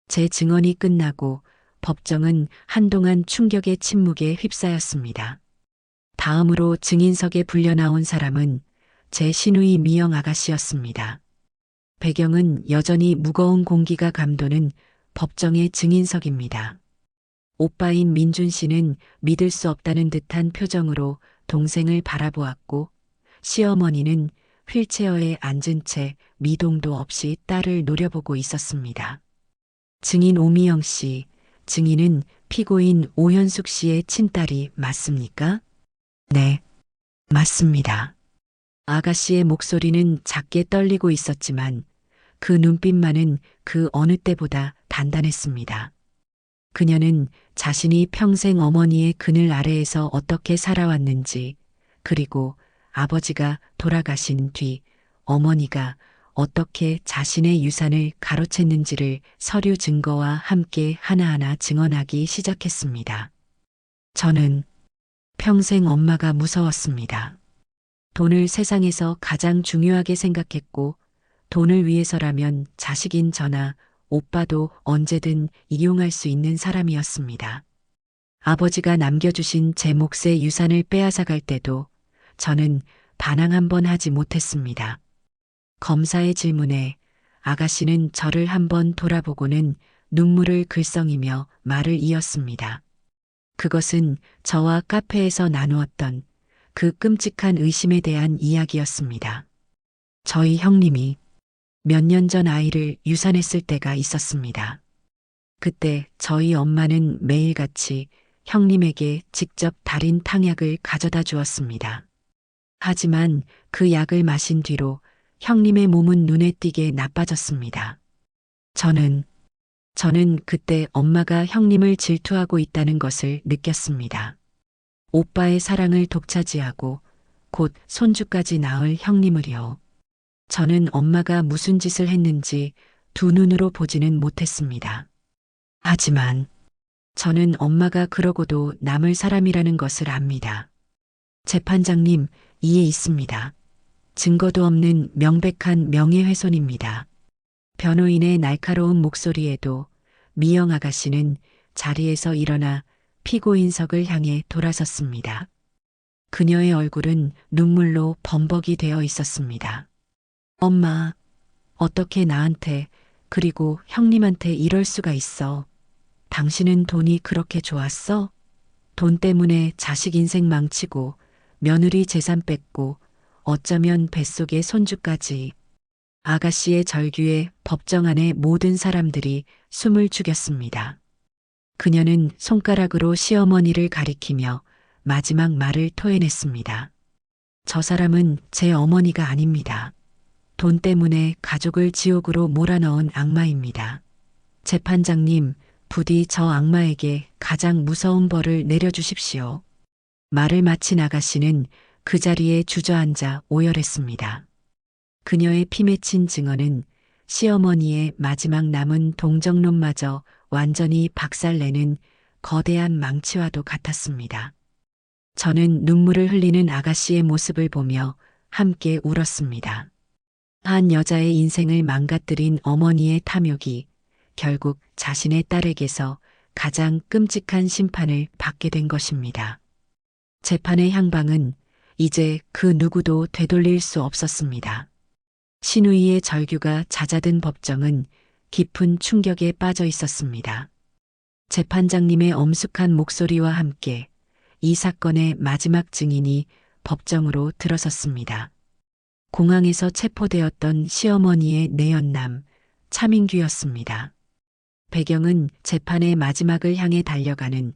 제 증언이 끝나고 법정은 한동안 충격의 침묵에 휩싸였습니다. 다음으로 증인석에 불려나온 사람은 제 시누이 미영 아가씨였습니다. 배경은 여전히 무거운 공기가 감도는 법정의 증인석입니다. 오빠인 민준 씨는 믿을 수 없다는 듯한 표정으로 동생을 바라보았고 시어머니는 휠체어에 앉은 채 미동도 없이 딸을 노려보고 있었습니다. 증인 오미영 씨, 증인은 피고인 오현숙 씨의 친딸이 맞습니까? 네, 맞습니다. 아가씨의 목소리는 작게 떨리고 있었지만 그 눈빛만은 그 어느 때보다 단단했습니다. 그녀는 자신이 평생 어머니의 그늘 아래에서 어떻게 살아왔는지, 그리고 아버지가 돌아가신 뒤 어머니가 어떻게 자신의 유산을 가로챘는지를 서류 증거와 함께 하나하나 증언하기 시작했습니다. 저는 평생 엄마가 무서웠습니다. 돈을 세상에서 가장 중요하게 생각했고 돈을 위해서라면 자식인 저나 오빠도 언제든 이용할 수 있는 사람이었습니다. 아버지가 남겨주신 제 몫의 유산을 빼앗아갈 때도 저는 반항 한 번 하지 못했습니다. 검사의 질문에 아가씨는 저를 한번 돌아보고는 눈물을 글썽이며 말을 이었습니다. 그것은 저와 카페에서 나누었던 그 끔찍한 의심에 대한 이야기였습니다. 저희 형님이 몇 년 전 아이를 유산했을 때가 있었습니다. 그때 저희 엄마는 매일같이 형님에게 직접 달인 탕약을 가져다 주었습니다. 하지만 그 약을 마신 뒤로 형님의 몸은 눈에 띄게 나빠졌습니다. 저는 그때 엄마가 형님을 질투하고 있다는 것을 느꼈습니다. 오빠의 사랑을 독차지하고 곧 손주까지 낳을 형님을요. 저는 엄마가 무슨 짓을 했는지 두 눈으로 보지는 못했습니다. 하지만 저는 엄마가 그러고도 남을 사람이라는 것을 압니다. 재판장님, 이에 있습니다. 증거도 없는 명백한 명예훼손입니다. 변호인의 날카로운 목소리에도 미영 아가씨는 자리에서 일어나 피고인석을 향해 돌아섰습니다. 그녀의 얼굴은 눈물로 범벅이 되어 있었습니다. 엄마, 어떻게 나한테 그리고 형님한테 이럴 수가 있어. 당신은 돈이 그렇게 좋았어? 돈 때문에 자식 인생 망치고 며느리 재산 뺏고 어쩌면 뱃속에 손주까지. 아가씨의 절규에 법정 안의 모든 사람들이 숨을 죽였습니다. 그녀는 손가락으로 시어머니를 가리키며 마지막 말을 토해냈습니다. 저 사람은 제 어머니가 아닙니다. 돈 때문에 가족을 지옥으로 몰아넣은 악마입니다. 재판장님, 부디 저 악마에게 가장 무서운 벌을 내려주십시오. 말을 마친 아가씨는 그 자리에 주저앉아 오열했습니다. 그녀의 피 맺힌 증언은 시어머니의 마지막 남은 동정론마저 완전히 박살내는 거대한 망치와도 같았습니다. 저는 눈물을 흘리는 아가씨의 모습을 보며 함께 울었습니다. 한 여자의 인생을 망가뜨린 어머니의 탐욕이 결국 자신의 딸에게서 가장 끔찍한 심판을 받게 된 것입니다. 재판의 향방은 이제 그 누구도 되돌릴 수 없었습니다. 신우이의 절규가 잦아든 법정은 깊은 충격에 빠져 있었습니다. 재판장님의 엄숙한 목소리와 함께 이 사건의 마지막 증인이 법정으로 들어섰습니다. 공항에서 체포되었던 시어머니의 내연남 차민규였습니다. 배경은 재판의 마지막을 향해 달려가는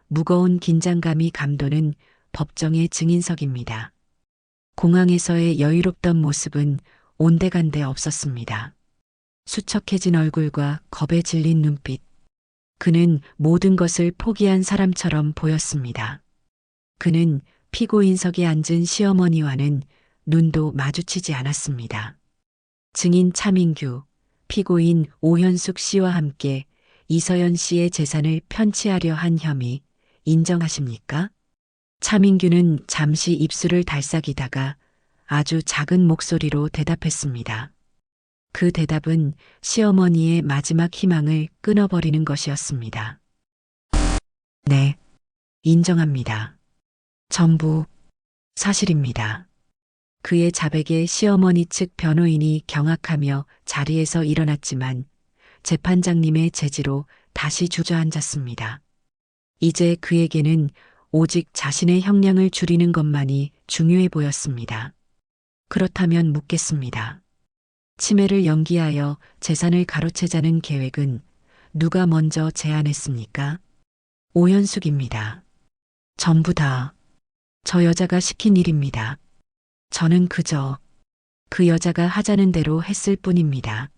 무거운 긴장감이 감도는 법정의 증인석입니다. 공항에서의 여유롭던 모습은 온데간데 없었습니다. 수척해진 얼굴과 겁에 질린 눈빛. 그는 모든 것을 포기한 사람처럼 보였습니다. 그는 피고인석에 앉은 시어머니와는 눈도 마주치지 않았습니다. 증인 차민규, 피고인 오현숙 씨와 함께 이서연 씨의 재산을 편취하려 한 혐의 인정하십니까? 차민규는 잠시 입술을 달싹이다가 아주 작은 목소리로 대답했습니다. 그 대답은 시어머니의 마지막 희망을 끊어버리는 것이었습니다. 네, 인정합니다. 전부 사실입니다. 그의 자백에 시어머니 측 변호인이 경악하며 자리에서 일어났지만 재판장님의 제지로 다시 주저앉았습니다. 이제 그에게는 오직 자신의 형량을 줄이는 것만이 중요해 보였습니다. 그렇다면 묻겠습니다. 치매를 연기하여 재산을 가로채자는 계획은 누가 먼저 제안했습니까? 오현숙입니다. 전부 다 저 여자가 시킨 일입니다. 저는 그저 그 여자가 하자는 대로 했을 뿐입니다.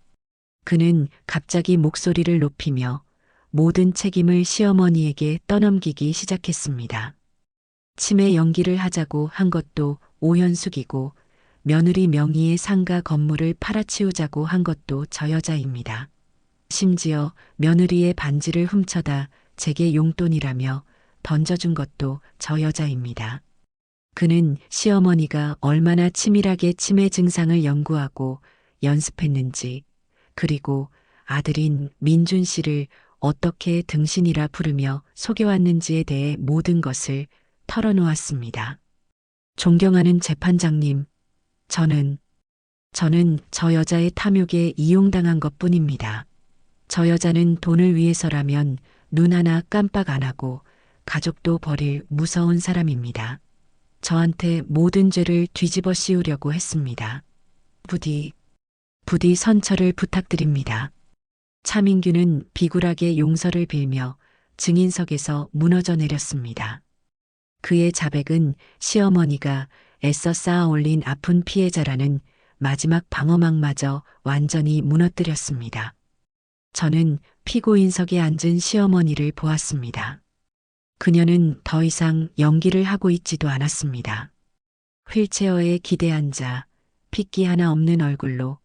그는 갑자기 목소리를 높이며 모든 책임을 시어머니에게 떠넘기기 시작했습니다. 치매 연기를 하자고 한 것도 오현숙이고 며느리 명의의 상가 건물을 팔아치우자고 한 것도 저 여자입니다. 심지어 며느리의 반지를 훔쳐다 제게 용돈이라며 던져준 것도 저 여자입니다. 그는 시어머니가 얼마나 치밀하게 치매 증상을 연구하고 연습했는지, 그리고 아들인 민준 씨를 어떻게 등신이라 부르며 속여왔는지에 대해 모든 것을 털어놓았습니다. 존경하는 재판장님, 저는 저 여자의 탐욕에 이용당한 것뿐입니다. 저 여자는 돈을 위해서라면 눈 하나 깜빡 안 하고 가족도 버릴 무서운 사람입니다. 저한테 모든 죄를 뒤집어 씌우려고 했습니다. 부디 선처를 부탁드립니다. 차민규는 비굴하게 용서를 빌며 증인석에서 무너져 내렸습니다. 그의 자백은 시어머니가 애써 쌓아 올린 아픈 피해자라는 마지막 방어막마저 완전히 무너뜨렸습니다. 저는 피고인석에 앉은 시어머니를 보았습니다. 그녀는 더 이상 연기를 하고 있지도 않았습니다. 휠체어에 기대 앉아 핏기 하나 없는 얼굴로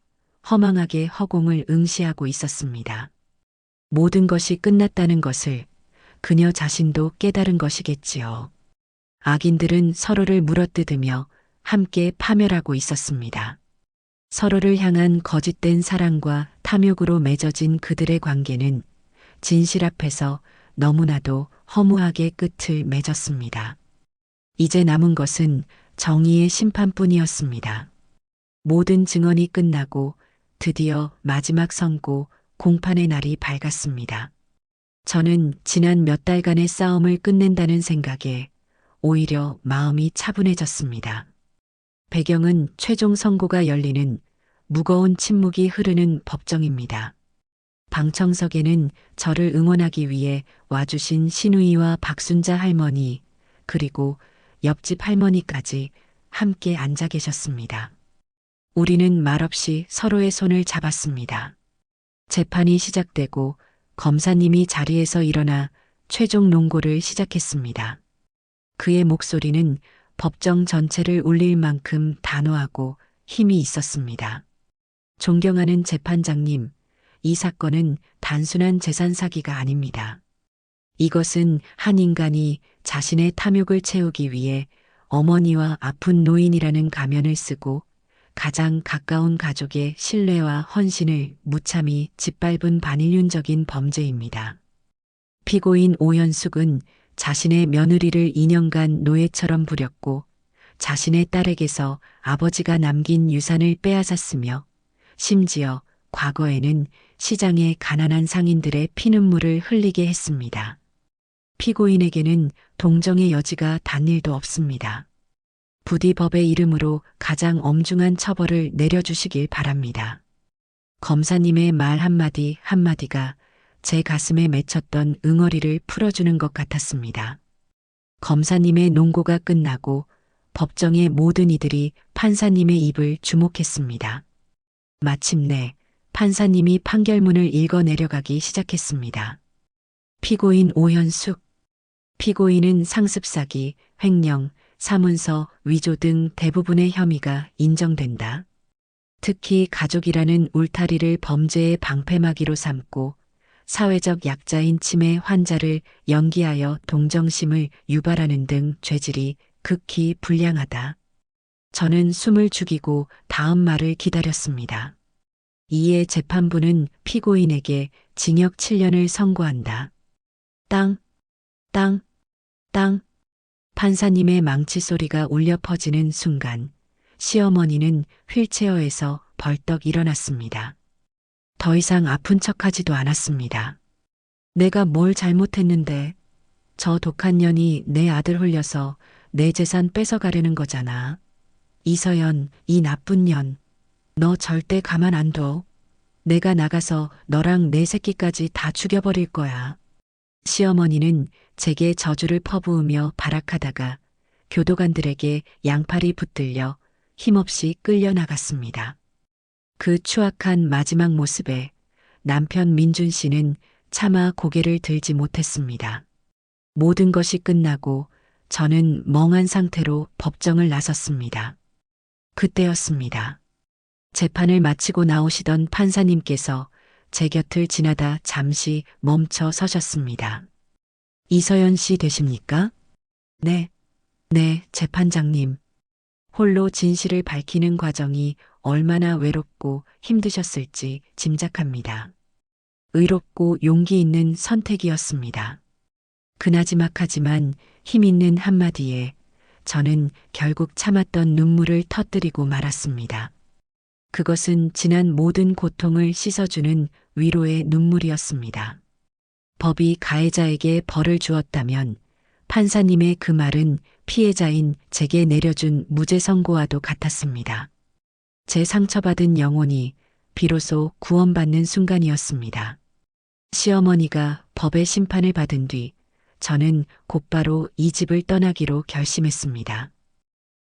허망하게 허공을 응시하고 있었습니다. 모든 것이 끝났다는 것을 그녀 자신도 깨달은 것이겠지요. 악인들은 서로를 물어뜯으며 함께 파멸하고 있었습니다. 서로를 향한 거짓된 사랑과 탐욕으로 맺어진 그들의 관계는 진실 앞에서 너무나도 허무하게 끝을 맺었습니다. 이제 남은 것은 정의의 심판뿐이었습니다. 모든 증언이 끝나고 드디어 마지막 선고 공판의 날이 밝았습니다. 저는 지난 몇 달간의 싸움을 끝낸다는 생각에 오히려 마음이 차분해졌습니다. 배경은 최종 선고가 열리는 무거운 침묵이 흐르는 법정입니다. 방청석에는 저를 응원하기 위해 와주신 신우이와 박순자 할머니, 그리고 옆집 할머니까지 함께 앉아 계셨습니다. 우리는 말없이 서로의 손을 잡았습니다. 재판이 시작되고 검사님이 자리에서 일어나 최종 논고를 시작했습니다. 그의 목소리는 법정 전체를 울릴 만큼 단호하고 힘이 있었습니다. 존경하는 재판장님, 이 사건은 단순한 재산 사기가 아닙니다. 이것은 한 인간이 자신의 탐욕을 채우기 위해 어머니와 아픈 노인이라는 가면을 쓰고 가장 가까운 가족의 신뢰와 헌신을 무참히 짓밟은 반인륜적인 범죄입니다. 피고인 오현숙은 자신의 며느리를 2년간 노예처럼 부렸고 자신의 딸에게서 아버지가 남긴 유산을 빼앗았으며 심지어 과거에는 시장의 가난한 상인들의 피눈물을 흘리게 했습니다. 피고인에게는 동정의 여지가 단일도 없습니다. 부디 법의 이름으로 가장 엄중한 처벌을 내려주시길 바랍니다. 검사님의 말 한마디 한마디가 제 가슴에 맺혔던 응어리를 풀어주는 것 같았습니다. 검사님의 논고가 끝나고 법정의 모든 이들이 판사님의 입을 주목했습니다. 마침내 판사님이 판결문을 읽어 내려가기 시작했습니다. 피고인 오현숙. 피고인은 상습사기, 횡령, 사문서, 위조 등 대부분의 혐의가 인정된다. 특히 가족이라는 울타리를 범죄의 방패막이로 삼고 사회적 약자인 치매 환자를 연기하여 동정심을 유발하는 등 죄질이 극히 불량하다. 저는 숨을 죽이고 다음 말을 기다렸습니다. 이에 재판부는 피고인에게 징역 7년을 선고한다. 땅, 땅, 땅. 판사님의 망치 소리가 울려 퍼지는 순간 시어머니는 휠체어에서 벌떡 일어났습니다. 더 이상 아픈 척하지도 않았습니다. 내가 뭘 잘못했는데 저 독한 년이 내 아들 홀려서 내 재산 뺏어가려는 거잖아. 이서연, 이 나쁜 년. 너 절대 가만 안 둬. 내가 나가서 너랑 내 새끼까지 다 죽여버릴 거야. 시어머니는 제게 저주를 퍼부으며 발악하다가 교도관들에게 양팔이 붙들려 힘없이 끌려나갔습니다. 그 추악한 마지막 모습에 남편 민준 씨는 차마 고개를 들지 못했습니다. 모든 것이 끝나고 저는 멍한 상태로 법정을 나섰습니다. 그때였습니다. 재판을 마치고 나오시던 판사님께서 제 곁을 지나다 잠시 멈춰 서셨습니다. 이서연 씨 되십니까? 네, 네, 재판장님. 홀로 진실을 밝히는 과정이 얼마나 외롭고 힘드셨을지 짐작합니다. 의롭고 용기 있는 선택이었습니다. 그나지막하지만 힘 있는 한마디에 저는 결국 참았던 눈물을 터뜨리고 말았습니다. 그것은 지난 모든 고통을 씻어주는 위로의 눈물이었습니다. 법이 가해자에게 벌을 주었다면 판사님의 그 말은 피해자인 제게 내려준 무죄 선고와도 같았습니다. 제 상처받은 영혼이 비로소 구원받는 순간이었습니다. 시어머니가 법의 심판을 받은 뒤 저는 곧바로 이 집을 떠나기로 결심했습니다.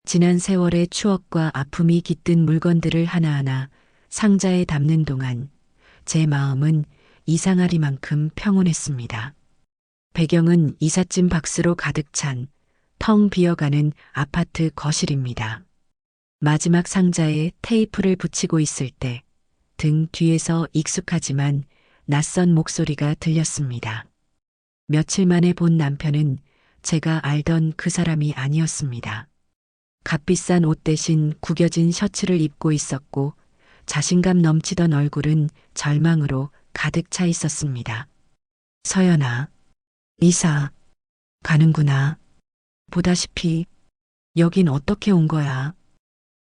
지난 세월의 추억과 아픔이 깃든 물건들을 하나하나 상자에 담는 동안 제 마음은 이상하리만큼 평온했습니다. 배경은 이삿짐 박스로 가득 찬 텅 비어가는 아파트 거실입니다. 마지막 상자에 테이프를 붙이고 있을 때 등 뒤에서 익숙하지만 낯선 목소리가 들렸습니다. 며칠 만에 본 남편은 제가 알던 그 사람이 아니었습니다. 값비싼 옷 대신 구겨진 셔츠를 입고 있었고 자신감 넘치던 얼굴은 절망으로 가득 차 있었습니다. 서연아, 이사 가는구나. 보다시피 여긴 어떻게 온 거야?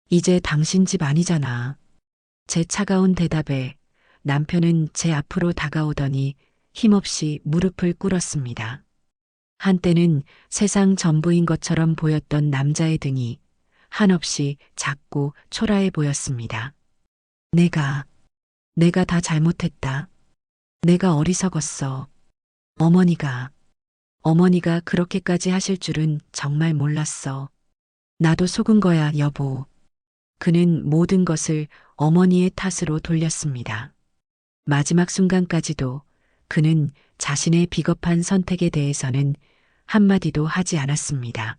이제 당신 집 아니잖아. 제 차가운 대답에 남편은 제 앞으로 다가오더니 힘없이 무릎을 꿇었습니다. 한때는 세상 전부인 것처럼 보였던 남자의 등이 한없이 작고 초라해 보였습니다. 내가 다 잘못했다. 내가 어리석었어. 어머니가, 어머니가 그렇게까지 하실 줄은 정말 몰랐어. 나도 속은 거야, 여보. 그는 모든 것을 어머니의 탓으로 돌렸습니다. 마지막 순간까지도 그는 자신의 비겁한 선택에 대해서는 한마디도 하지 않았습니다.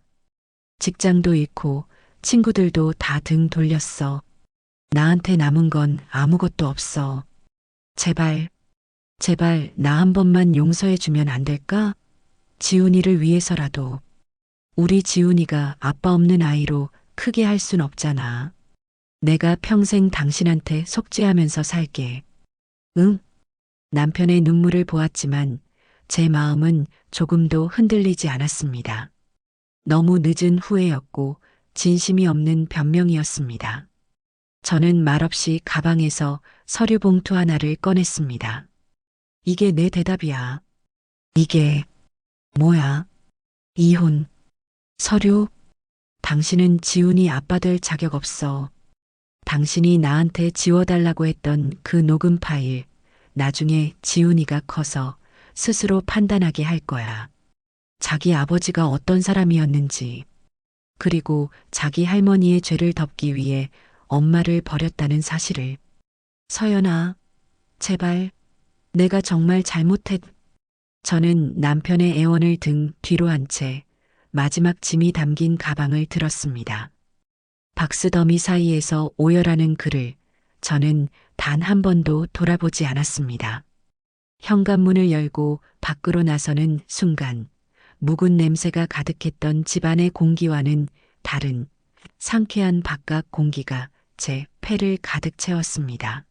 직장도 잃고 친구들도 다 등 돌렸어. 나한테 남은 건 아무것도 없어. 제발, 제발 나 한 번만 용서해 주면 안 될까? 지훈이를 위해서라도. 우리 지훈이가 아빠 없는 아이로 크게 할 순 없잖아. 내가 평생 당신한테 속죄하면서 살게. 응? 남편의 눈물을 보았지만 제 마음은 조금도 흔들리지 않았습니다. 너무 늦은 후회였고 진심이 없는 변명이었습니다. 저는 말없이 가방에서 서류 봉투 하나를 꺼냈습니다. 이게 내 대답이야. 이게 뭐야? 이혼, 서류? 당신은 지훈이 아빠 될 자격 없어. 당신이 나한테 지워달라고 했던 그 녹음 파일, 나중에 지훈이가 커서 스스로 판단하게 할 거야. 자기 아버지가 어떤 사람이었는지, 그리고 자기 할머니의 죄를 덮기 위해 엄마를 버렸다는 사실을. 서연아, 제발, 내가 정말 잘못했. 저는 남편의 애원을 등 뒤로 한 채 마지막 짐이 담긴 가방을 들었습니다. 박스더미 사이에서 오열하는 그를 저는 단 한 번도 돌아보지 않았습니다. 현관문을 열고 밖으로 나서는 순간 묵은 냄새가 가득했던 집안의 공기와는 다른 상쾌한 바깥 공기가 제 폐를 가득 채웠습니다.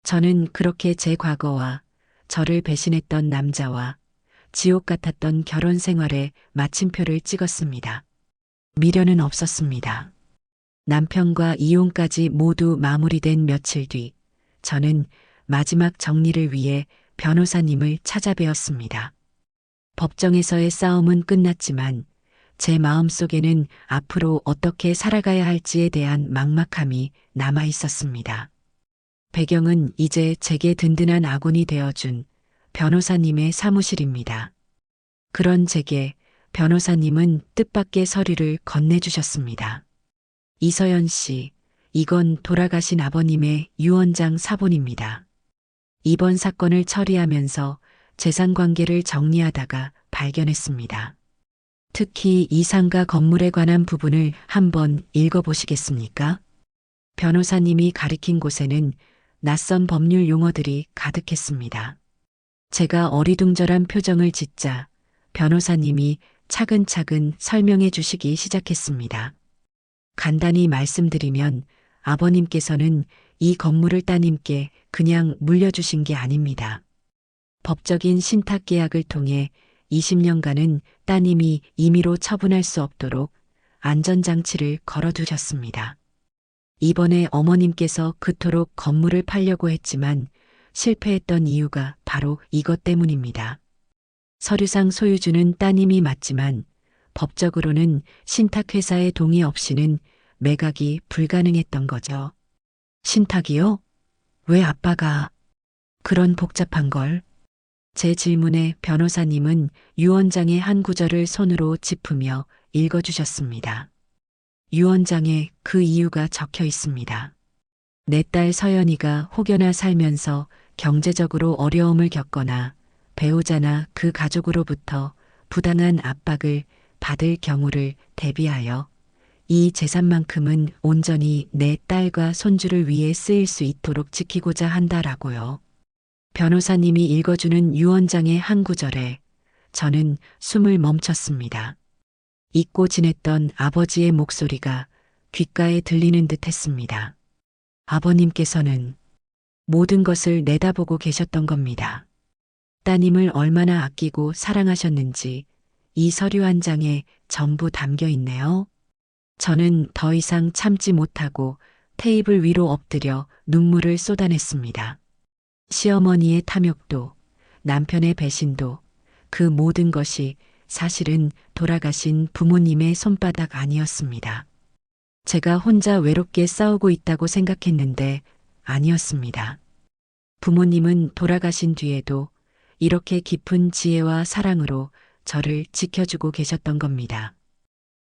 저는 그렇게 제 과거와 저를 배신했던 남자와 지옥 같았던 결혼 생활에 마침표를 찍었습니다. 미련은 없었습니다. 남편과 이혼까지 모두 마무리된 며칠 뒤, 저는 마지막 정리를 위해 변호사님을 찾아뵈었습니다. 법정에서의 싸움은 끝났지만 제 마음속에는 앞으로 어떻게 살아가야 할지에 대한 막막함이 남아 있었습니다. 배경은 이제 제게 든든한 아군이 되어준 변호사님의 사무실입니다. 그런 제게 변호사님은 뜻밖의 서류를 건네주셨습니다. 이서연 씨, 이건 돌아가신 아버님의 유언장 사본입니다. 이번 사건을 처리하면서 재산 관계를 정리하다가 발견했습니다. 특히 이 상가 건물에 관한 부분을 한번 읽어보시겠습니까? 변호사님이 가리킨 곳에는 낯선 법률 용어들이 가득했습니다. 제가 어리둥절한 표정을 짓자 변호사님이 차근차근 설명해 주시기 시작했습니다. 간단히 말씀드리면 아버님께서는 이 건물을 따님께 그냥 물려주신 게 아닙니다. 법적인 신탁 계약을 통해 20년간은 따님이 임의로 처분할 수 없도록 안전장치를 걸어두셨습니다. 이번에 어머님께서 그토록 건물을 팔려고 했지만 실패했던 이유가 바로 이것 때문입니다. 서류상 소유주는 따님이 맞지만 법적으로는 신탁회사의 동의 없이는 매각이 불가능했던 거죠. 신탁이요? 왜 아빠가 그런 복잡한 걸? 제 질문에 변호사님은 유언장의 한 구절을 손으로 짚으며 읽어주셨습니다. 유언장에 그 이유가 적혀 있습니다. 내 딸 서연이가 혹여나 살면서 경제적으로 어려움을 겪거나 배우자나 그 가족으로부터 부당한 압박을 받을 경우를 대비하여 이 재산만큼은 온전히 내 딸과 손주를 위해 쓰일 수 있도록 지키고자 한다라고요. 변호사님이 읽어주는 유언장의 한 구절에 저는 숨을 멈췄습니다. 잊고 지냈던 아버지의 목소리가 귓가에 들리는 듯 했습니다. 아버님께서는 모든 것을 내다보고 계셨던 겁니다. 따님을 얼마나 아끼고 사랑하셨는지 이 서류 한 장에 전부 담겨 있네요. 저는 더 이상 참지 못하고 테이블 위로 엎드려 눈물을 쏟아냈습니다. 시어머니의 탐욕도, 남편의 배신도 그 모든 것이 사실은 돌아가신 부모님의 손바닥 아니었습니다. 제가 혼자 외롭게 싸우고 있다고 생각했는데 아니었습니다. 부모님은 돌아가신 뒤에도 이렇게 깊은 지혜와 사랑으로 저를 지켜주고 계셨던 겁니다.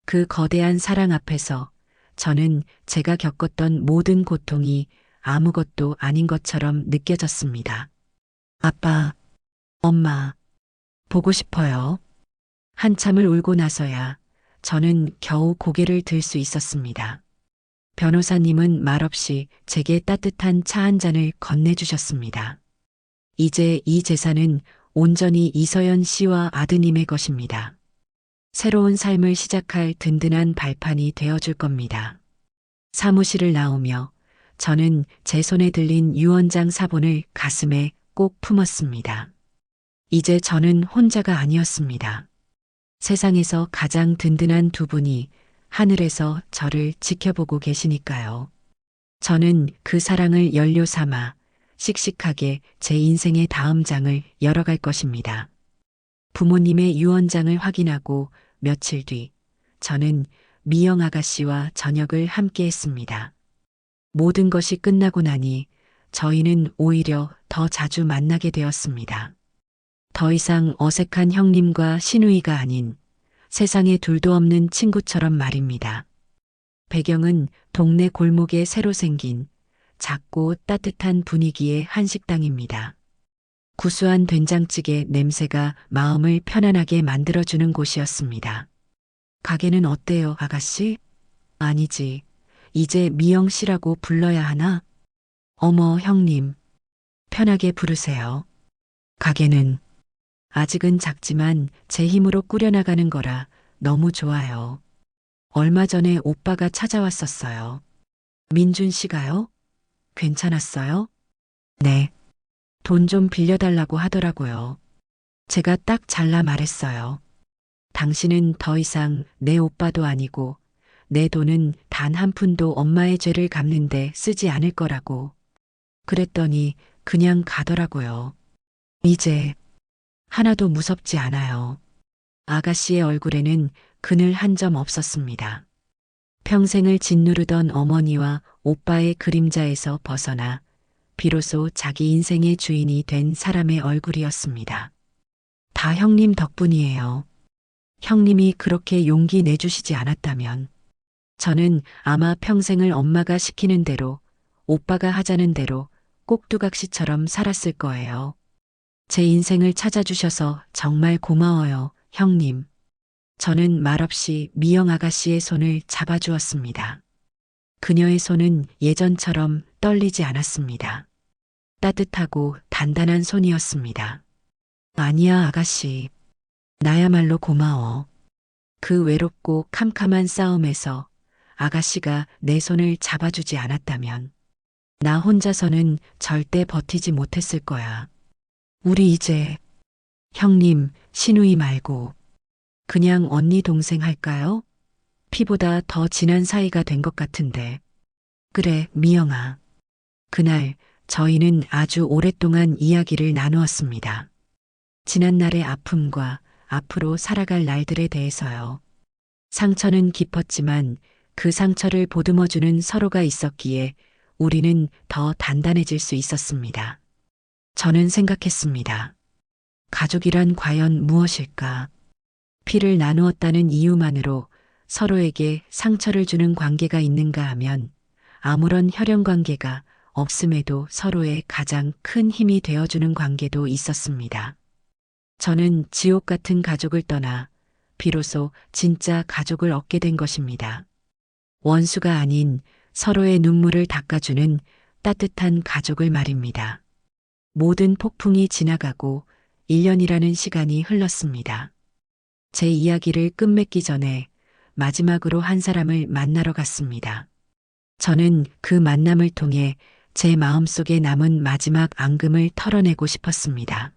그 거대한 사랑 앞에서 저는 제가 겪었던 모든 고통이 아무것도 아닌 것처럼 느껴졌습니다. 아빠, 엄마, 보고 싶어요. 한참을 울고 나서야 저는 겨우 고개를 들 수 있었습니다. 변호사님은 말없이 제게 따뜻한 차 한 잔을 건네주셨습니다. 이제 이 재산은 온전히 이서연 씨와 아드님의 것입니다. 새로운 삶을 시작할 든든한 발판이 되어줄 겁니다. 사무실을 나오며 저는 제 손에 들린 유언장 사본을 가슴에 꼭 품었습니다. 이제 저는 혼자가 아니었습니다. 세상에서 가장 든든한 두 분이 하늘에서 저를 지켜보고 계시니까요. 저는 그 사랑을 연료 삼아 씩씩하게 제 인생의 다음 장을 열어갈 것입니다. 부모님의 유언장을 확인하고 며칠 뒤 저는 미영 아가씨와 저녁을 함께 했습니다. 모든 것이 끝나고 나니 저희는 오히려 더 자주 만나게 되었습니다. 더 이상 어색한 형님과 시누이가 아닌 세상에 둘도 없는 친구처럼 말입니다. 배경은 동네 골목에 새로 생긴 작고 따뜻한 분위기의 한식당입니다. 구수한 된장찌개 냄새가 마음을 편안하게 만들어주는 곳이었습니다. 가게는 어때요, 아가씨? 아니지. 이제 미영 씨라고 불러야 하나? 어머, 형님. 편하게 부르세요. 가게는 아직은 작지만 제 힘으로 꾸려나가는 거라 너무 좋아요. 얼마 전에 오빠가 찾아왔었어요. 민준 씨가요? 괜찮았어요? 네. 돈 좀 빌려달라고 하더라고요. 제가 딱 잘라 말했어요. 당신은 더 이상 내 오빠도 아니고 내 돈은 단 한 푼도 엄마의 죄를 갚는데 쓰지 않을 거라고. 그랬더니 그냥 가더라고요. 이제 하나도 무섭지 않아요. 아가씨의 얼굴에는 그늘 한 점 없었습니다. 평생을 짓누르던 어머니와 오빠의 그림자에서 벗어나 비로소 자기 인생의 주인이 된 사람의 얼굴이었습니다. 다 형님 덕분이에요. 형님이 그렇게 용기 내주시지 않았다면 저는 아마 평생을 엄마가 시키는 대로 오빠가 하자는 대로 꼭두각시처럼 살았을 거예요. 제 인생을 찾아주셔서 정말 고마워요, 형님. 저는 말없이 미영 아가씨의 손을 잡아주었습니다. 그녀의 손은 예전처럼 떨리지 않았습니다. 따뜻하고 단단한 손이었습니다. 아니야, 아가씨. 나야말로 고마워. 그 외롭고 캄캄한 싸움에서 아가씨가 내 손을 잡아주지 않았다면 나 혼자서는 절대 버티지 못했을 거야. 우리 이제 형님, 시누이 말고 그냥 언니 동생 할까요? 피보다 더 진한 사이가 된 것 같은데. 그래, 미영아. 그날 저희는 아주 오랫동안 이야기를 나누었습니다. 지난날의 아픔과 앞으로 살아갈 날들에 대해서요. 상처는 깊었지만 그 상처를 보듬어주는 서로가 있었기에 우리는 더 단단해질 수 있었습니다. 저는 생각했습니다. 가족이란 과연 무엇일까? 피를 나누었다는 이유만으로 서로에게 상처를 주는 관계가 있는가 하면 아무런 혈연 관계가 없음에도 서로의 가장 큰 힘이 되어주는 관계도 있었습니다. 저는 지옥 같은 가족을 떠나 비로소 진짜 가족을 얻게 된 것입니다. 원수가 아닌 서로의 눈물을 닦아주는 따뜻한 가족을 말입니다. 모든 폭풍이 지나가고 1년이라는 시간이 흘렀습니다. 제 이야기를 끝맺기 전에 마지막으로 한 사람을 만나러 갔습니다. 저는 그 만남을 통해 제 마음속에 남은 마지막 앙금을 털어내고 싶었습니다.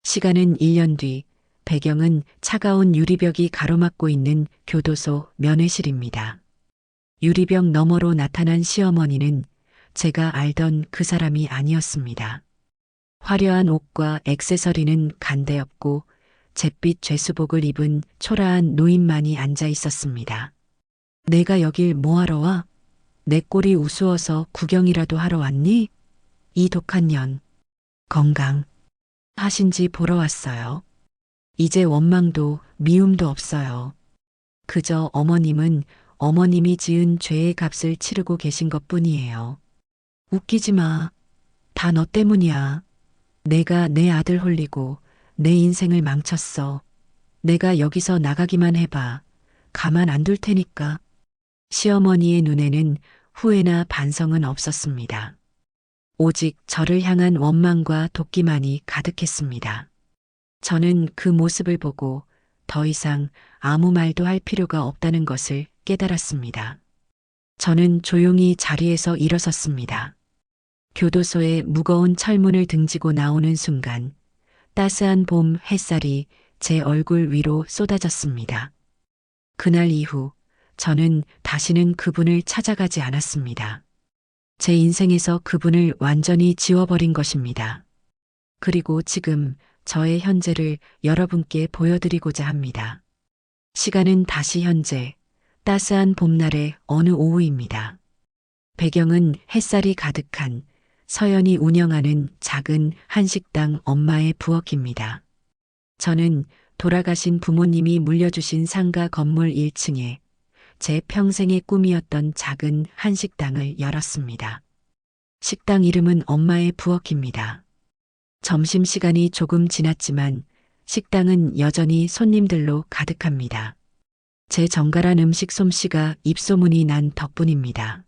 시간은 1년 뒤, 배경은 차가운 유리벽이 가로막고 있는 교도소 면회실입니다. 유리벽 너머로 나타난 시어머니는 제가 알던 그 사람이 아니었습니다. 화려한 옷과 액세서리는 간대없고 잿빛 죄수복을 입은 초라한 노인만이 앉아 있었습니다. 내가 여길 뭐하러 와? 내 꼴이 우스워서 구경이라도 하러 왔니? 이 독한 년. 건강 하신지 보러 왔어요. 이제 원망도 미움도 없어요. 그저 어머님은 어머님이 지은 죄의 값을 치르고 계신 것뿐이에요. 웃기지 마. 다 너 때문이야. 내가 내 아들 홀리고 내 인생을 망쳤어. 내가 여기서 나가기만 해봐. 가만 안 둘 테니까. 시어머니의 눈에는 후회나 반성은 없었습니다. 오직 저를 향한 원망과 도끼만이 가득했습니다. 저는 그 모습을 보고 더 이상 아무 말도 할 필요가 없다는 것을 깨달았습니다. 저는 조용히 자리에서 일어섰습니다. 교도소의 무거운 철문을 등지고 나오는 순간 따스한 봄 햇살이 제 얼굴 위로 쏟아졌습니다. 그날 이후 저는 다시는 그분을 찾아가지 않았습니다. 제 인생에서 그분을 완전히 지워버린 것입니다. 그리고 지금 저의 현재를 여러분께 보여드리고자 합니다. 시간은 다시 현재, 따스한 봄날의 어느 오후입니다. 배경은 햇살이 가득한 서연이 운영하는 작은 한식당 엄마의 부엌입니다. 저는 돌아가신 부모님이 물려주신 상가 건물 1층에 제 평생의 꿈이었던 작은 한식당을 열었습니다. 식당 이름은 엄마의 부엌입니다. 점심시간이 조금 지났지만 식당은 여전히 손님들로 가득합니다. 제 정갈한 음식 솜씨가 입소문이 난 덕분입니다.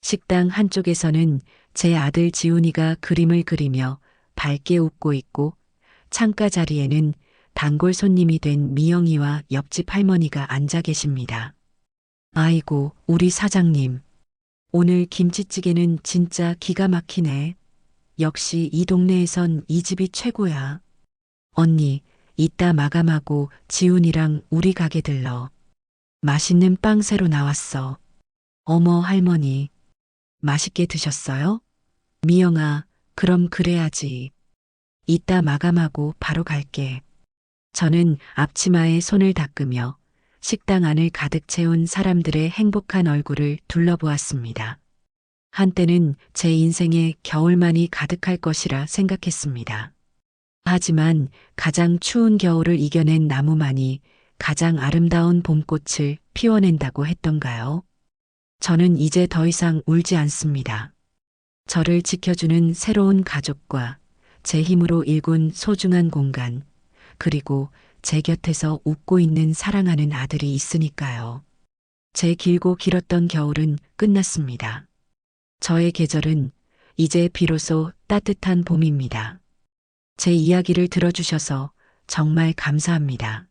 식당 한쪽에서는 제 아들 지훈이가 그림을 그리며 밝게 웃고 있고 창가 자리에는 단골 손님이 된 미영이와 옆집 할머니가 앉아 계십니다. 아이고, 우리 사장님. 오늘 김치찌개는 진짜 기가 막히네. 역시 이 동네에선 이 집이 최고야. 언니, 이따 마감하고 지훈이랑 우리 가게 들러. 맛있는 빵 새로 나왔어. 어머, 할머니. 맛있게 드셨어요? 미영아, 그럼 그래야지. 이따 마감하고 바로 갈게. 저는 앞치마에 손을 닦으며 식당 안을 가득 채운 사람들의 행복한 얼굴을 둘러보았습니다. 한때는 제 인생에 겨울만이 가득할 것이라 생각했습니다. 하지만 가장 추운 겨울을 이겨낸 나무만이 가장 아름다운 봄꽃을 피워낸다고 했던가요? 저는 이제 더 이상 울지 않습니다. 저를 지켜주는 새로운 가족과 제 힘으로 일군 소중한 공간, 그리고 제 곁에서 웃고 있는 사랑하는 아들이 있으니까요. 제 길고 길었던 겨울은 끝났습니다. 저의 계절은 이제 비로소 따뜻한 봄입니다. 제 이야기를 들어주셔서 정말 감사합니다.